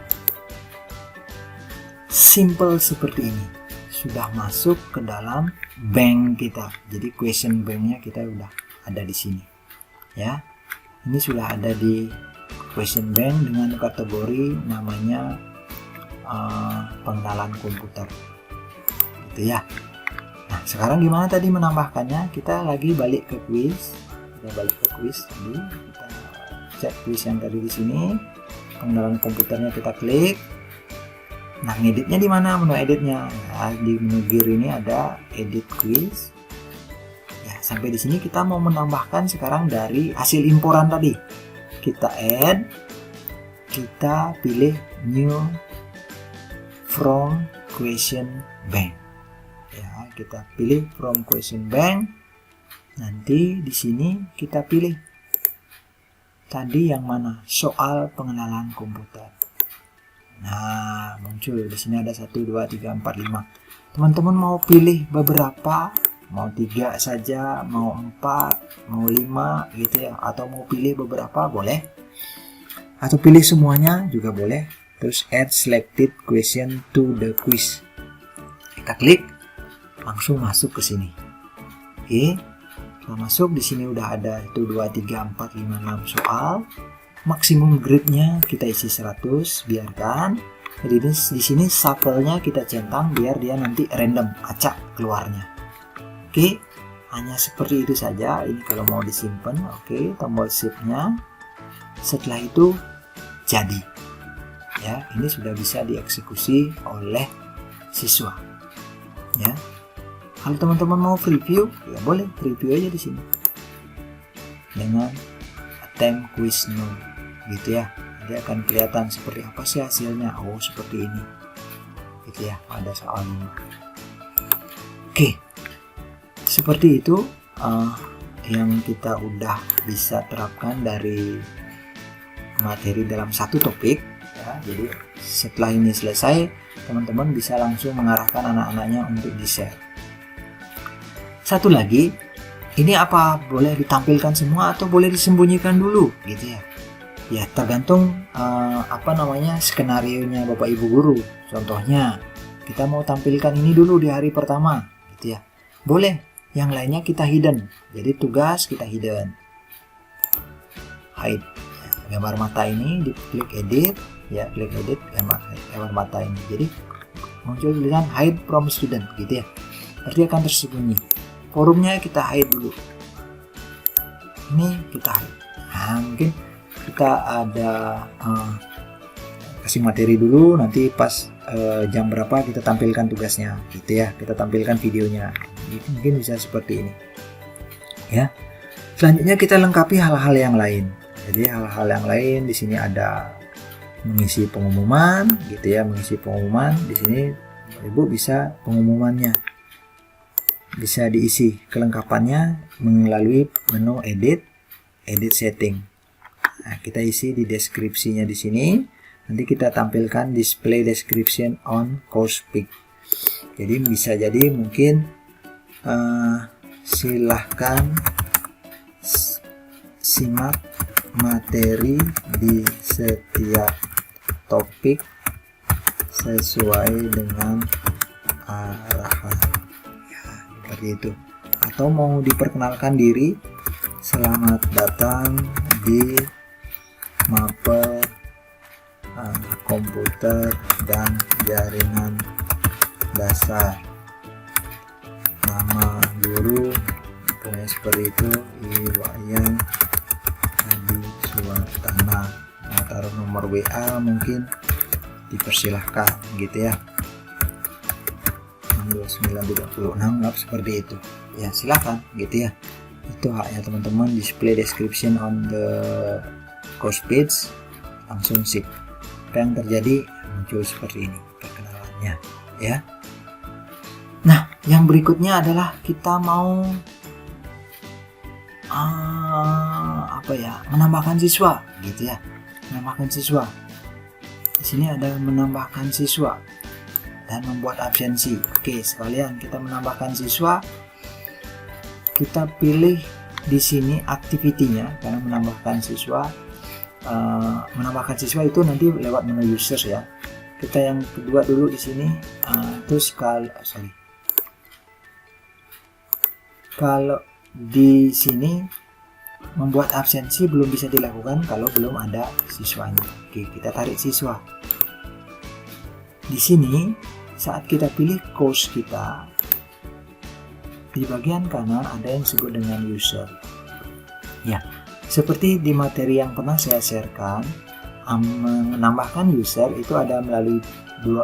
Simple seperti ini. Sudah masuk ke dalam bank kita. Jadi question banknya kita udah ada di sini. Ya. Ini sudah ada di question bank dengan kategori namanya pengenalan komputer, gitu ya. Nah, sekarang gimana tadi menambahkannya? Kita lagi balik ke quiz. Kita balik ke quiz tadi. Kita cek quiz yang tadi di sini. Pengenalan komputernya kita klik. Nah, ngeditnya di mana? Menu editnya. Nah, di menu gear ini ada edit quiz. Sampai di sini kita mau menambahkan sekarang dari hasil imporan tadi. Kita add, kita pilih new from question bank. kita pilih from question bank. Nanti di sini kita pilih tadi yang mana, soal pengenalan komputer. Nah, muncul di sini ada 1, 2, 3, 4, 5. Teman-teman mau pilih beberapa, mau 3 saja, mau 4, mau 5 gitu ya, atau mau pilih beberapa boleh, atau pilih semuanya juga boleh. Terus add selected question to the quiz, kita klik, langsung masuk ke sini. Oke, setelah masuk di sini udah ada 1, 2, 3, 4, 5, 6 soal. Maksimum grade-nya kita isi 100, biarkan. Jadi di sini shuffle-nya kita centang biar dia nanti random, acak keluarnya. Oke, hanya seperti itu saja. Ini kalau mau disimpan, oke, tombol shift-nya. Setelah itu jadi. Ya, ini sudah bisa dieksekusi oleh siswa. Ya. Kalau teman-teman mau preview, ya boleh preview aja di sini. Dengan attempt quiz no, gitu ya. Dia akan kelihatan seperti apa sih hasilnya. Oh, seperti ini. Gitu ya, pada soal 5. Oke. Seperti itu yang kita udah bisa terapkan dari materi dalam satu topik. Ya, jadi setelah ini selesai, teman-teman bisa langsung mengarahkan anak-anaknya untuk di-share. Satu lagi, ini apa boleh ditampilkan semua atau boleh disembunyikan dulu gitu ya? Ya tergantung skenarionya Bapak Ibu guru. Contohnya, kita mau tampilkan ini dulu di hari pertama gitu ya. Boleh, yang lainnya kita hidden. Jadi tugas kita hidden. Hide. Gambar mata ini diklik edit. Ya, klik edit gambar mata ini. Jadi muncul tulisan hide from student gitu ya. Berarti akan tersembunyi. Forumnya kita hide dulu. Ini kita hide. Nah, mungkin kita ada kasih materi dulu, nanti pas jam berapa kita tampilkan tugasnya gitu ya. Kita tampilkan videonya. Mungkin bisa seperti ini. Ya. Selanjutnya kita lengkapi hal-hal yang lain. Jadi hal-hal yang lain di sini ada mengisi pengumuman gitu ya, mengisi pengumuman. Di sini Ibu bisa pengumumannya bisa diisi kelengkapannya melalui menu edit setting. Nah, kita isi di deskripsinya di sini. Nanti kita tampilkan display description on course pick. Jadi bisa jadi mungkin silahkan simak materi di setiap topik sesuai dengan arahan ya, seperti itu. Atau mau diperkenalkan diri, selamat datang di mapel komputer dan jaringan dasar, nama guru pokoknya seperti itu, Iwayan Adi Suwatana. Nah, taruh nomor WA mungkin dipersilahkan gitu ya, 2936 seperti itu ya, silahkan gitu ya. Itu haknya teman-teman. Display description on the course page, langsung sip. Apa yang terjadi muncul seperti ini perkenalannya ya. Nah, yang berikutnya adalah kita mau menambahkan siswa gitu ya. Menambahkan siswa. Di sini ada menambahkan siswa dan membuat absensi. Oke, sekalian kita menambahkan siswa. Kita pilih di sini activity-nya karena menambahkan siswa. Menambahkan siswa itu nanti lewat menu users ya. Kita yang kedua dulu di sini. Terus kalau di sini membuat absensi belum bisa dilakukan kalau belum ada siswanya. Oke, kita tarik siswa. Di sini saat kita pilih course kita, di bagian kanan ada yang disebut dengan user. Ya, seperti di materi yang pernah saya sharekan, menambahkan user itu ada melalui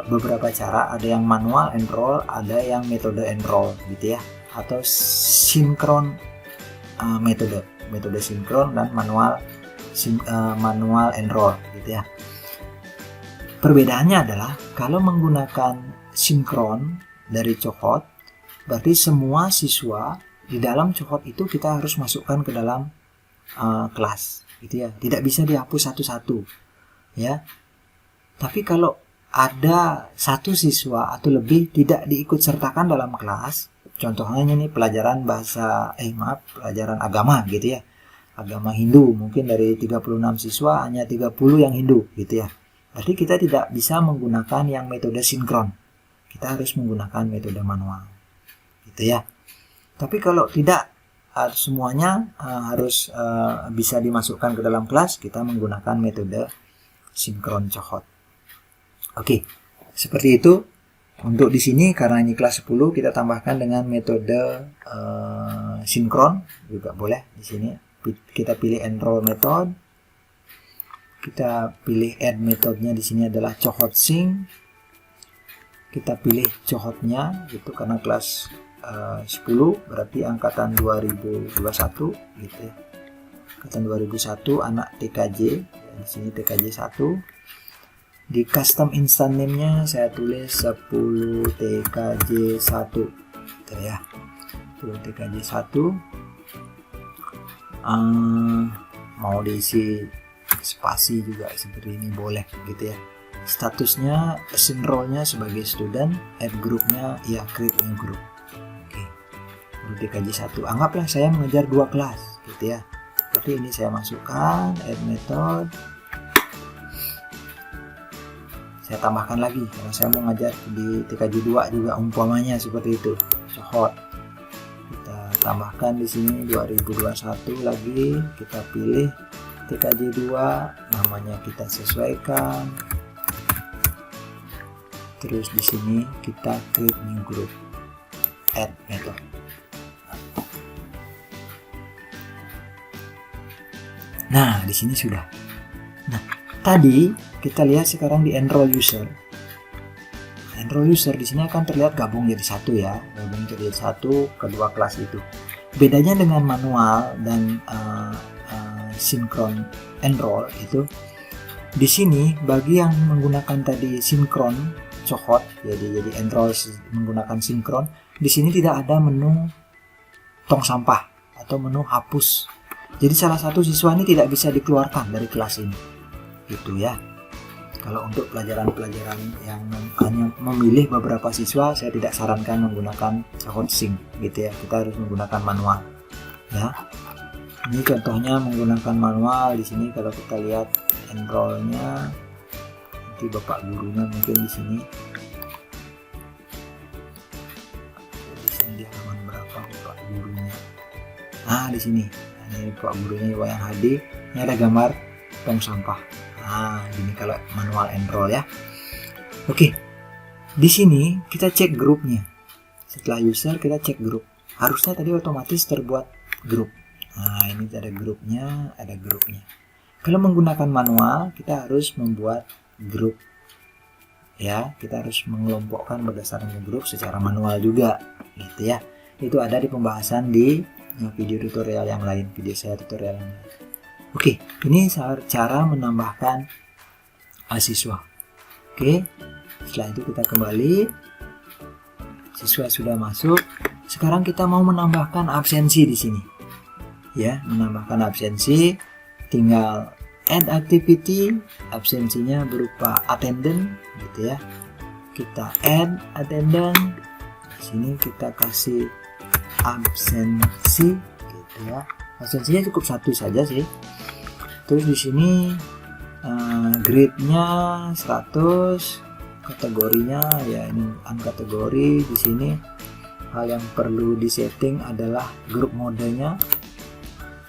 beberapa cara. Ada yang manual enroll, ada yang metode enroll gitu ya, atau sinkron metode sinkron dan manual enroll gitu ya. Perbedaannya adalah kalau menggunakan sinkron dari Cokot berarti semua siswa di dalam cohort itu kita harus masukkan ke dalam kelas, gitu ya. Tidak bisa dihapus satu-satu, ya. Tapi kalau ada satu siswa atau lebih tidak diikut sertakan dalam kelas, contohnya nih pelajaran pelajaran agama, gitu ya. Agama Hindu, mungkin dari 36 siswa hanya 30 yang Hindu, gitu ya. Berarti kita tidak bisa menggunakan yang metode sinkron. Kita harus menggunakan metode manual, gitu ya. Tapi kalau tidak semuanya harus bisa dimasukkan ke dalam kelas, kita menggunakan metode sinkron cohort. Oke, seperti itu. Untuk di sini karena ini kelas 10, kita tambahkan dengan metode sinkron juga boleh. Di sini kita pilih enroll method. Kita pilih add metodenya, di sini adalah cohort sync. Kita pilih cohortnya gitu karena kelas 10 berarti angkatan 2021, gitu ya. Angkatan 2001 anak TKJ, ya, di sini TKJ 1. Di custom instant name-nya saya tulis 10 TKJ 1, gitu ya. 10 TKJ 1. Mau diisi spasi juga seperti ini boleh, gitu ya. Statusnya assign role-nya sebagai student, add group-nya ya create new group. Oke. Untuk TKJ 1 anggaplah saya mengejar 2 kelas, gitu ya. Berarti ini saya masukkan add method. Saya tambahkan lagi karena saya mau ngajar di TKJ 2 juga umpamanya seperti itu. Cohort. Kita tambahkan di sini 2021 lagi, kita pilih TKJ 2, namanya kita sesuaikan. Terus di sini kita create new group, add method. Nah, di sini sudah. Nah, tadi kita lihat sekarang di enroll user. Enroll user di sini akan terlihat gabung jadi satu ya, gabung jadi satu kedua kelas itu. Bedanya dengan manual dan sinkron enroll itu, di sini bagi yang menggunakan tadi sinkron cohort, jadi enroll menggunakan sinkron, di sini tidak ada menu tong sampah atau menu hapus. Jadi salah satu siswa ini tidak bisa dikeluarkan dari kelas ini, gitu ya. Kalau untuk pelajaran-pelajaran yang hanya memilih beberapa siswa, saya tidak sarankan menggunakan cohort sync, gitu ya. Kita harus menggunakan manual, ya. Ini contohnya menggunakan manual. Di sini kalau kita lihat enroll-nya, nanti bapak gurunya mungkin di sini. Di sini di halaman berapa bapak gurunya? Nah, di sini. Ini bapak gurunya Wayan Hadi. Ini ada gambar tong sampah. Nah, ini kalau manual enroll ya. Oke. Di sini kita cek grupnya. Setelah user kita cek grup. Harusnya tadi otomatis terbuat grup. Nah, ini ada grupnya, ada grupnya. Kalau menggunakan manual, kita harus membuat grup. Ya, kita harus mengelompokkan berdasarkan grup secara manual juga, gitu ya. Itu ada di pembahasan di video tutorial yang lain, video saya tutorial yang lain. Oke, ini cara menambahkan siswa. Oke, setelah itu kita kembali. Siswa sudah masuk. Sekarang kita mau menambahkan absensi di sini. Ya, menambahkan absensi, tinggal add activity, absensinya berupa attendance, gitu ya. Kita add attendance. Di sini kita kasih absensi, gitu ya. Absensinya cukup satu saja sih. Terus di sini grade-nya 100, kategorinya ya ini unkategori. Di sini hal yang perlu disetting adalah grup modenya.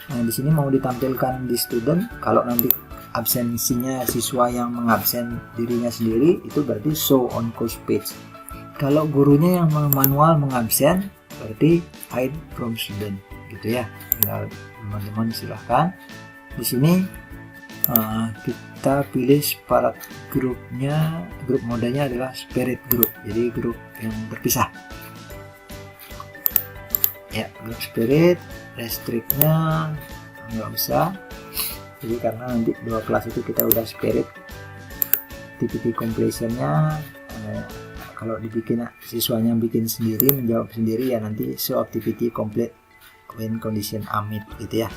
Nah, di sini mau ditampilkan di student. Kalau nanti absensinya siswa yang mengabsen dirinya sendiri, itu berarti show on course page. Kalau gurunya yang manual mengabsen, berarti hide from student, gitu ya. Tinggal teman-teman silahkan. Di sini kita pilih separate grupnya, grup modenya adalah spirit group, jadi grup yang terpisah. Ya, grup spirit. Restrictnya nggak usah, jadi karena nanti dua kelas itu kita udah spirit. Activity completionnya Kalau dibikin siswanya bikin sendiri, menjawab sendiri, ya nanti show activity complete when condition amit gitu ya.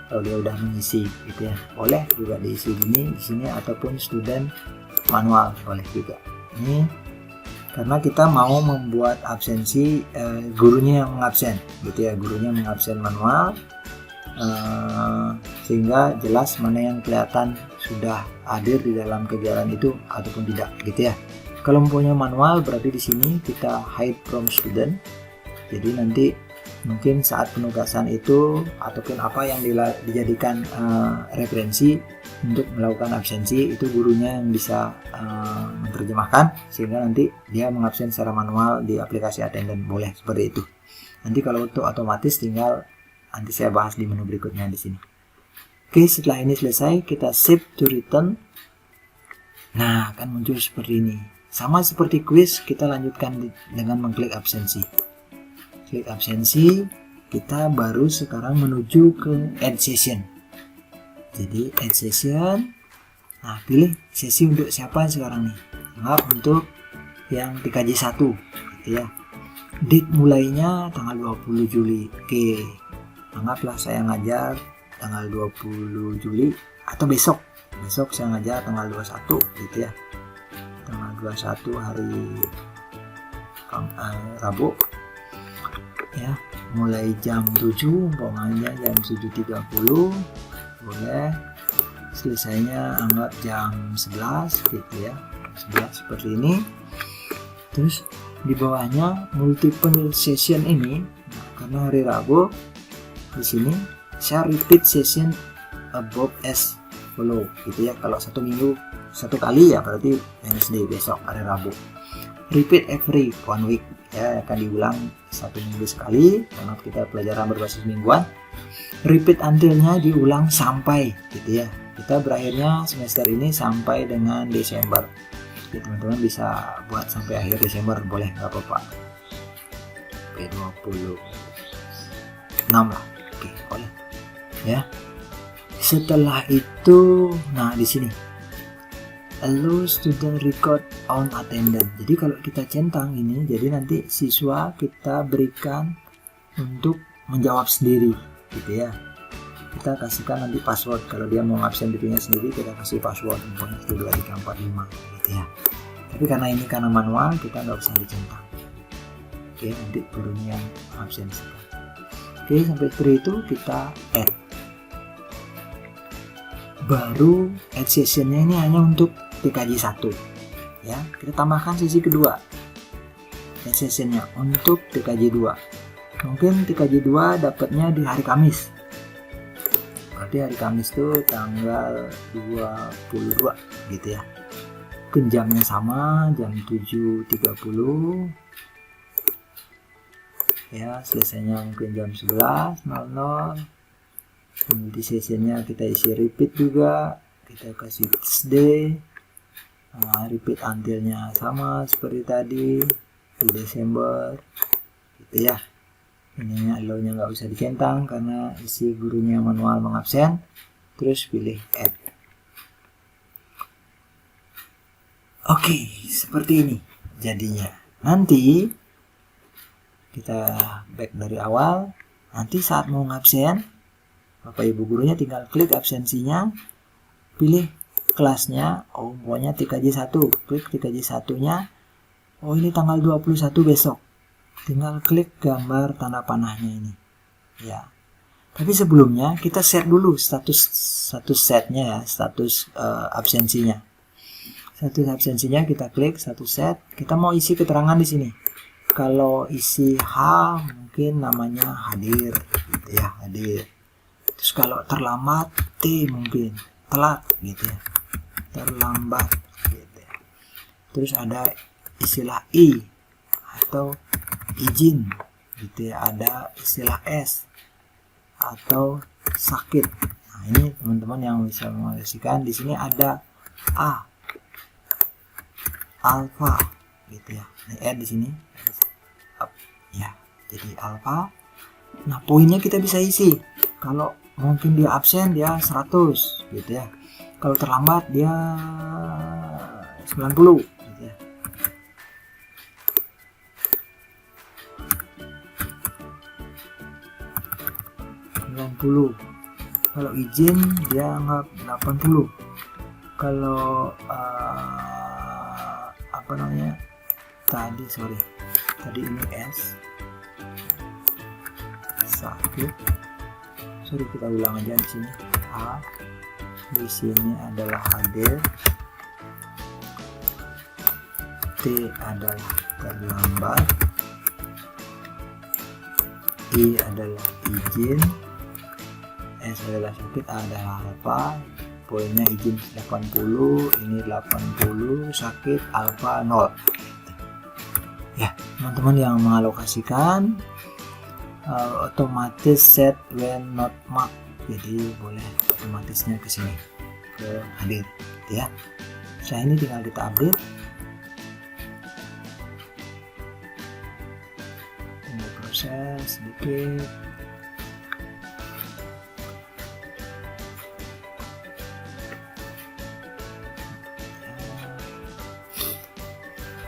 Kalau dia udah mengisi gitu ya, boleh juga diisi di sini ataupun student manual boleh juga. Ini karena kita mau membuat absensi gurunya yang mengabsen gitu ya, gurunya mengabsen manual, sehingga jelas mana yang kelihatan sudah hadir di dalam kegiatan itu ataupun tidak gitu ya. Kalau mempunyai manual berarti di sini kita hide from student. Jadi nanti mungkin saat penugasan itu ataupun apa yang dijadikan referensi untuk melakukan absensi, itu gurunya yang bisa menerjemahkan sehingga nanti dia mengabsen secara manual di aplikasi attendance, boleh seperti itu. Nanti kalau untuk otomatis tinggal nanti saya bahas di menu berikutnya di sini. Oke, setelah ini selesai kita save to return. Nah, akan muncul seperti ini. Sama seperti quiz, kita lanjutkan dengan mengklik absensi. Klik absensi, kita baru sekarang menuju ke add session. Jadi add session, nah pilih sesi untuk siapa sekarang nih. Anggap untuk yang TKJ1 gitu ya. Date mulainya tanggal 20 Juli. Oke, anggaplah saya ngajar tanggal 20 Juli atau besok saya ngajar tanggal 21 gitu ya. Tanggal 21 hari Rabu ya, mulai jam 7 umpamanya jam 7.30 boleh, selesainya anggap jam 11 gitu ya, 11 seperti ini. Terus di bawahnya multiple session ini, nah, karena hari Rabu di sini saya repeat session above as follow gitu ya. Kalau satu minggu satu kali ya berarti Wednesday besok hari Rabu. Repeat every one week ya, akan diulang satu minggu sekali karena kita pelajaran berbasis mingguan. Repeat until-nya diulang sampai gitu ya. Kita berakhirnya semester ini sampai dengan Desember. Jadi teman-teman bisa buat sampai akhir Desember, boleh, nggak apa-apa. Oke, 26 lah. Oke, boleh. Ya. Setelah itu, nah di sini allow student record on attendance. Jadi kalau kita centang ini, jadi nanti siswa kita berikan untuk menjawab sendiri gitu ya. Kita kasihkan nanti password. Kalau dia mau absen dirinya sendiri, kita kasih password umpamanya 12345 gitu ya. Tapi karena ini karena manual, kita nggak usah dicentang. Oke, nanti gurunya yang absen. Oke, sampai seperti itu kita add. Baru add sessionnya ini hanya untuk TKJ 1 ya. Kita tambahkan sesi kedua add sessionnya untuk TKJ 2. Mungkin TKJ 2 dapatnya di hari Kamis, berarti hari Kamis itu tanggal 22 gitu ya. Mungkin jamnya sama, jam 7.30 ya, selesainya mungkin jam 11.00. Di sessionnya kita isi repeat juga, kita kasih Tuesday. Repeat until-nya sama seperti tadi di Desember gitu ya. Ininya allow-nya nggak usah dicentang karena isi gurunya manual mengabsen. Terus pilih add. Oke, seperti ini jadinya. Nanti kita back dari awal. Nanti saat mau ngabsen, Bapak Ibu gurunya tinggal klik absensinya, pilih kelasnya, oh pokoknya TKJ 1, klik TKJ 1-nya, oh ini tanggal 21 besok, tinggal klik gambar tanda panahnya ini ya. Tapi sebelumnya kita set dulu status setnya ya, status absensinya. Status absensinya kita klik status set, kita mau isi keterangan di sini. Kalau isi H mungkin namanya hadir gitu ya, hadir. Terus kalau terlambat T mungkin telat gitu ya, terlambat gitu ya. Terus ada istilah I atau izin gitu ya, ada istilah S atau sakit. Nah ini teman-teman yang bisa mengekspresikan. Di sini ada A, alfa gitu ya. Ini di sini ya, jadi alfa. Nah poinnya kita bisa isi. Kalau mungkin dia absen dia 100 gitu ya. Kalau terlambat dia 90 gitu ya. 90. Kalau izin dia anggap 80. Kalau apa namanya tadi ini S sakit, kita ulang aja di sini. A di sini adalah hadir, T adalah terlambat, I adalah izin, S adalah sakit, A adalah apa? Poinnya izin 80, ini 80, sakit alfa 0. Ya, teman-teman yang mengalokasikan otomatis set when not marked, jadi boleh otomatisnya ke sini ke hadir ya. Setelah ini tinggal kita update, tinggal proses sedikit.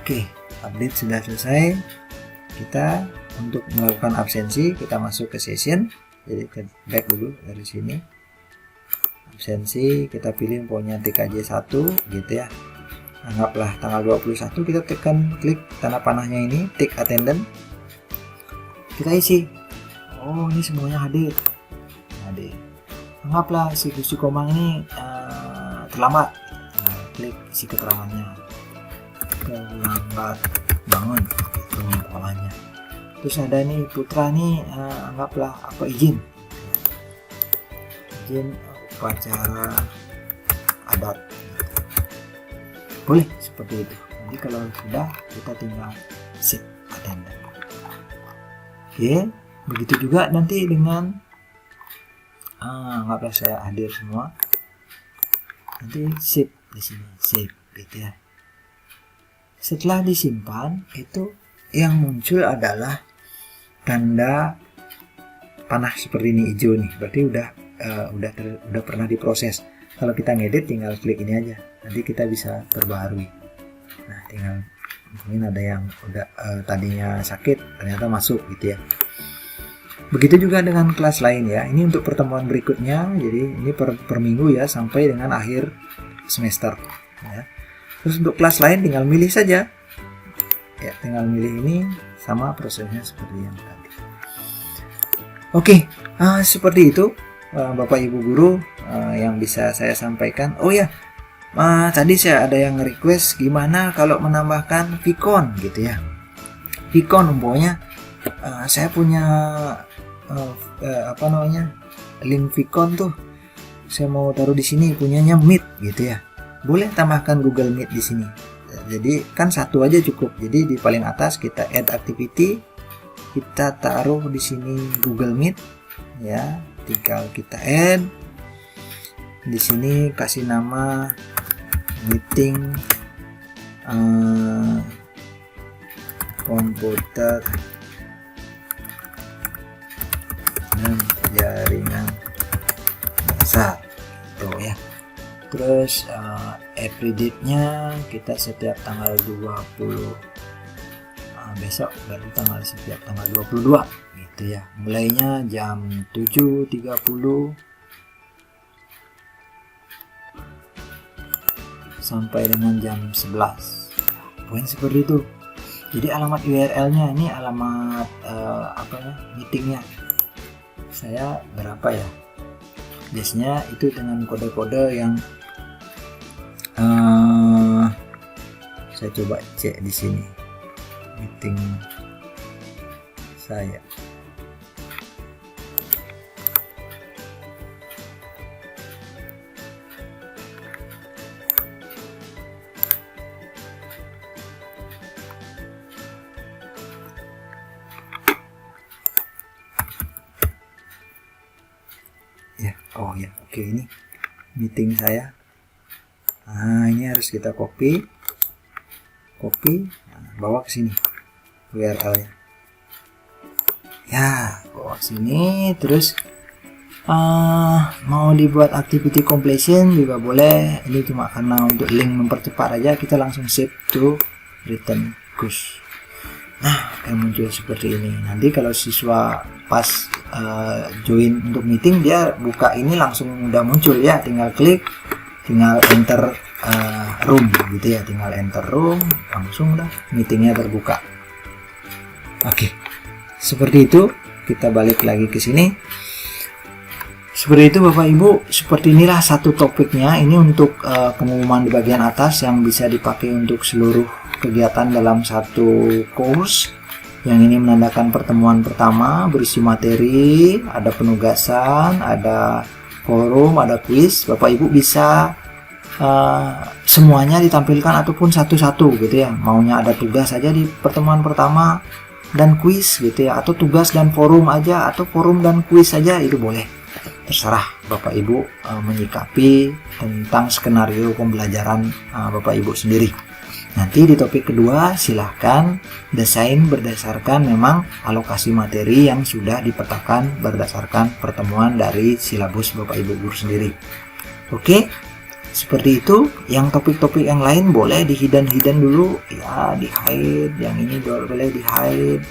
Oke, update sudah selesai. Kita untuk melakukan absensi, kita masuk ke session. Jadi kita back dulu dari sini. Absensi, kita pilih poinnya TKJ 1 gitu ya. Anggaplah tanggal 21, kita tekan klik tanda panahnya ini, tick attendance. Kita isi. Oh, ini semuanya hadir. Anggaplah si Komang ini terlambat. Nah, klik isi keterangannya. Terlambat bangun itu umpamanya. Terus ada nih Putra nih, anggaplah apa izin upacara adat, boleh seperti itu. Nanti kalau sudah kita tinggal save attendance. Oke, begitu juga nanti dengan anggaplah saya hadir semua, nanti save di sini, save gitu ya. Setelah disimpan, itu yang muncul adalah tanda panah seperti ini hijau nih, berarti udah pernah diproses. Kalau kita ngedit tinggal klik ini aja, nanti kita bisa perbaharui. Nah, tinggal mungkin ada yang udah tadinya sakit ternyata masuk gitu ya. Begitu juga dengan kelas lain ya. Ini untuk pertemuan berikutnya, jadi ini per minggu ya sampai dengan akhir semester ya. Terus untuk kelas lain tinggal milih saja ya, tinggal milih ini, sama prosesnya seperti yang tadi. Oke, seperti itu Bapak Ibu guru yang bisa saya sampaikan. Oh ya, tadi saya ada yang request gimana kalau menambahkan Vicon gitu ya. Vicon umpamanya saya punya link Vicon tuh, saya mau taruh di sini, punyanya Meet gitu ya. Boleh tambahkan Google Meet di sini. Jadi kan satu aja cukup. Jadi di paling atas kita add activity, kita taruh di sini Google Meet ya. Tinggal kita add. Di sini kasih nama meeting komputer dan jaringan dasar tuh ya. Terus every date-nya kita setiap tanggal 20 besok, berarti setiap tanggal 22 gitu ya. Mulainya jam 7.30 sampai dengan jam 11. Poin seperti itu. Jadi alamat URL-nya ini alamat meetingnya. Saya berapa ya? Biasanya itu dengan kode-kode yang saya coba cek di sini meeting saya. Oh ya, oke, ini meeting saya. Nah, ini harus kita copy, bawa ke sini URL-nya. Ya, bawa ke sini. Terus mau dibuat activity completion juga boleh. Ini cuma karena untuk link mempercepat aja, kita langsung save to written course. Nah, akan muncul seperti ini. Nanti kalau siswa pas join untuk meeting, dia buka ini langsung udah muncul ya, tinggal klik, tinggal enter room gitu ya, tinggal enter room, langsung udah meetingnya terbuka. Oke, seperti itu. Kita balik lagi ke sini. Seperti itu Bapak Ibu, seperti inilah satu topiknya. Ini untuk pengumuman di bagian atas yang bisa dipakai untuk seluruh kegiatan dalam satu course. Yang ini menandakan pertemuan pertama, berisi materi, ada penugasan, ada forum, ada quiz. Bapak Ibu bisa semuanya ditampilkan ataupun satu-satu gitu ya. Maunya ada tugas saja di pertemuan pertama dan quiz gitu ya, atau tugas dan forum aja, atau forum dan quiz saja, itu boleh. Terserah Bapak Ibu menyikapi tentang skenario pembelajaran Bapak Ibu sendiri. Nanti di topik kedua silahkan desain berdasarkan memang alokasi materi yang sudah dipetakan berdasarkan pertemuan dari silabus Bapak Ibu guru sendiri. Oke, seperti itu. Yang topik-topik yang lain boleh di hidden dulu ya, di hide. Yang ini boleh di hide.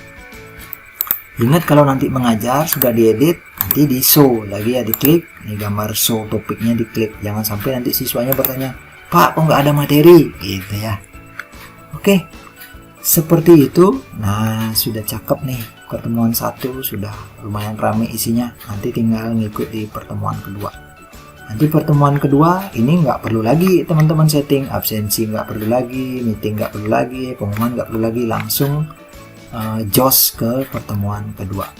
Ingat kalau nanti mengajar sudah diedit, nanti di show lagi ya, diklik ini gambar show topiknya, diklik. Jangan sampai nanti siswanya bertanya, Pak kok nggak ada materi gitu ya. Oke, seperti itu. Nah, sudah cakep nih, pertemuan 1 sudah lumayan ramai isinya. Nanti tinggal ngikut di pertemuan kedua. Nanti pertemuan kedua ini nggak perlu lagi teman-teman setting, absensi nggak perlu lagi, meeting nggak perlu lagi, pengumuman nggak perlu lagi, langsung jos ke pertemuan kedua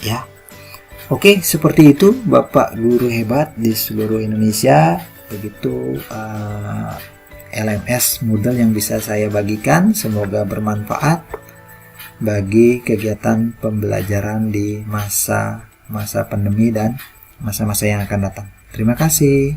ya. Oke, seperti itu Bapak guru hebat di seluruh Indonesia. Begitu LMS Moodle yang bisa saya bagikan, semoga bermanfaat bagi kegiatan pembelajaran di masa pandemi dan masa-masa yang akan datang. Terima kasih.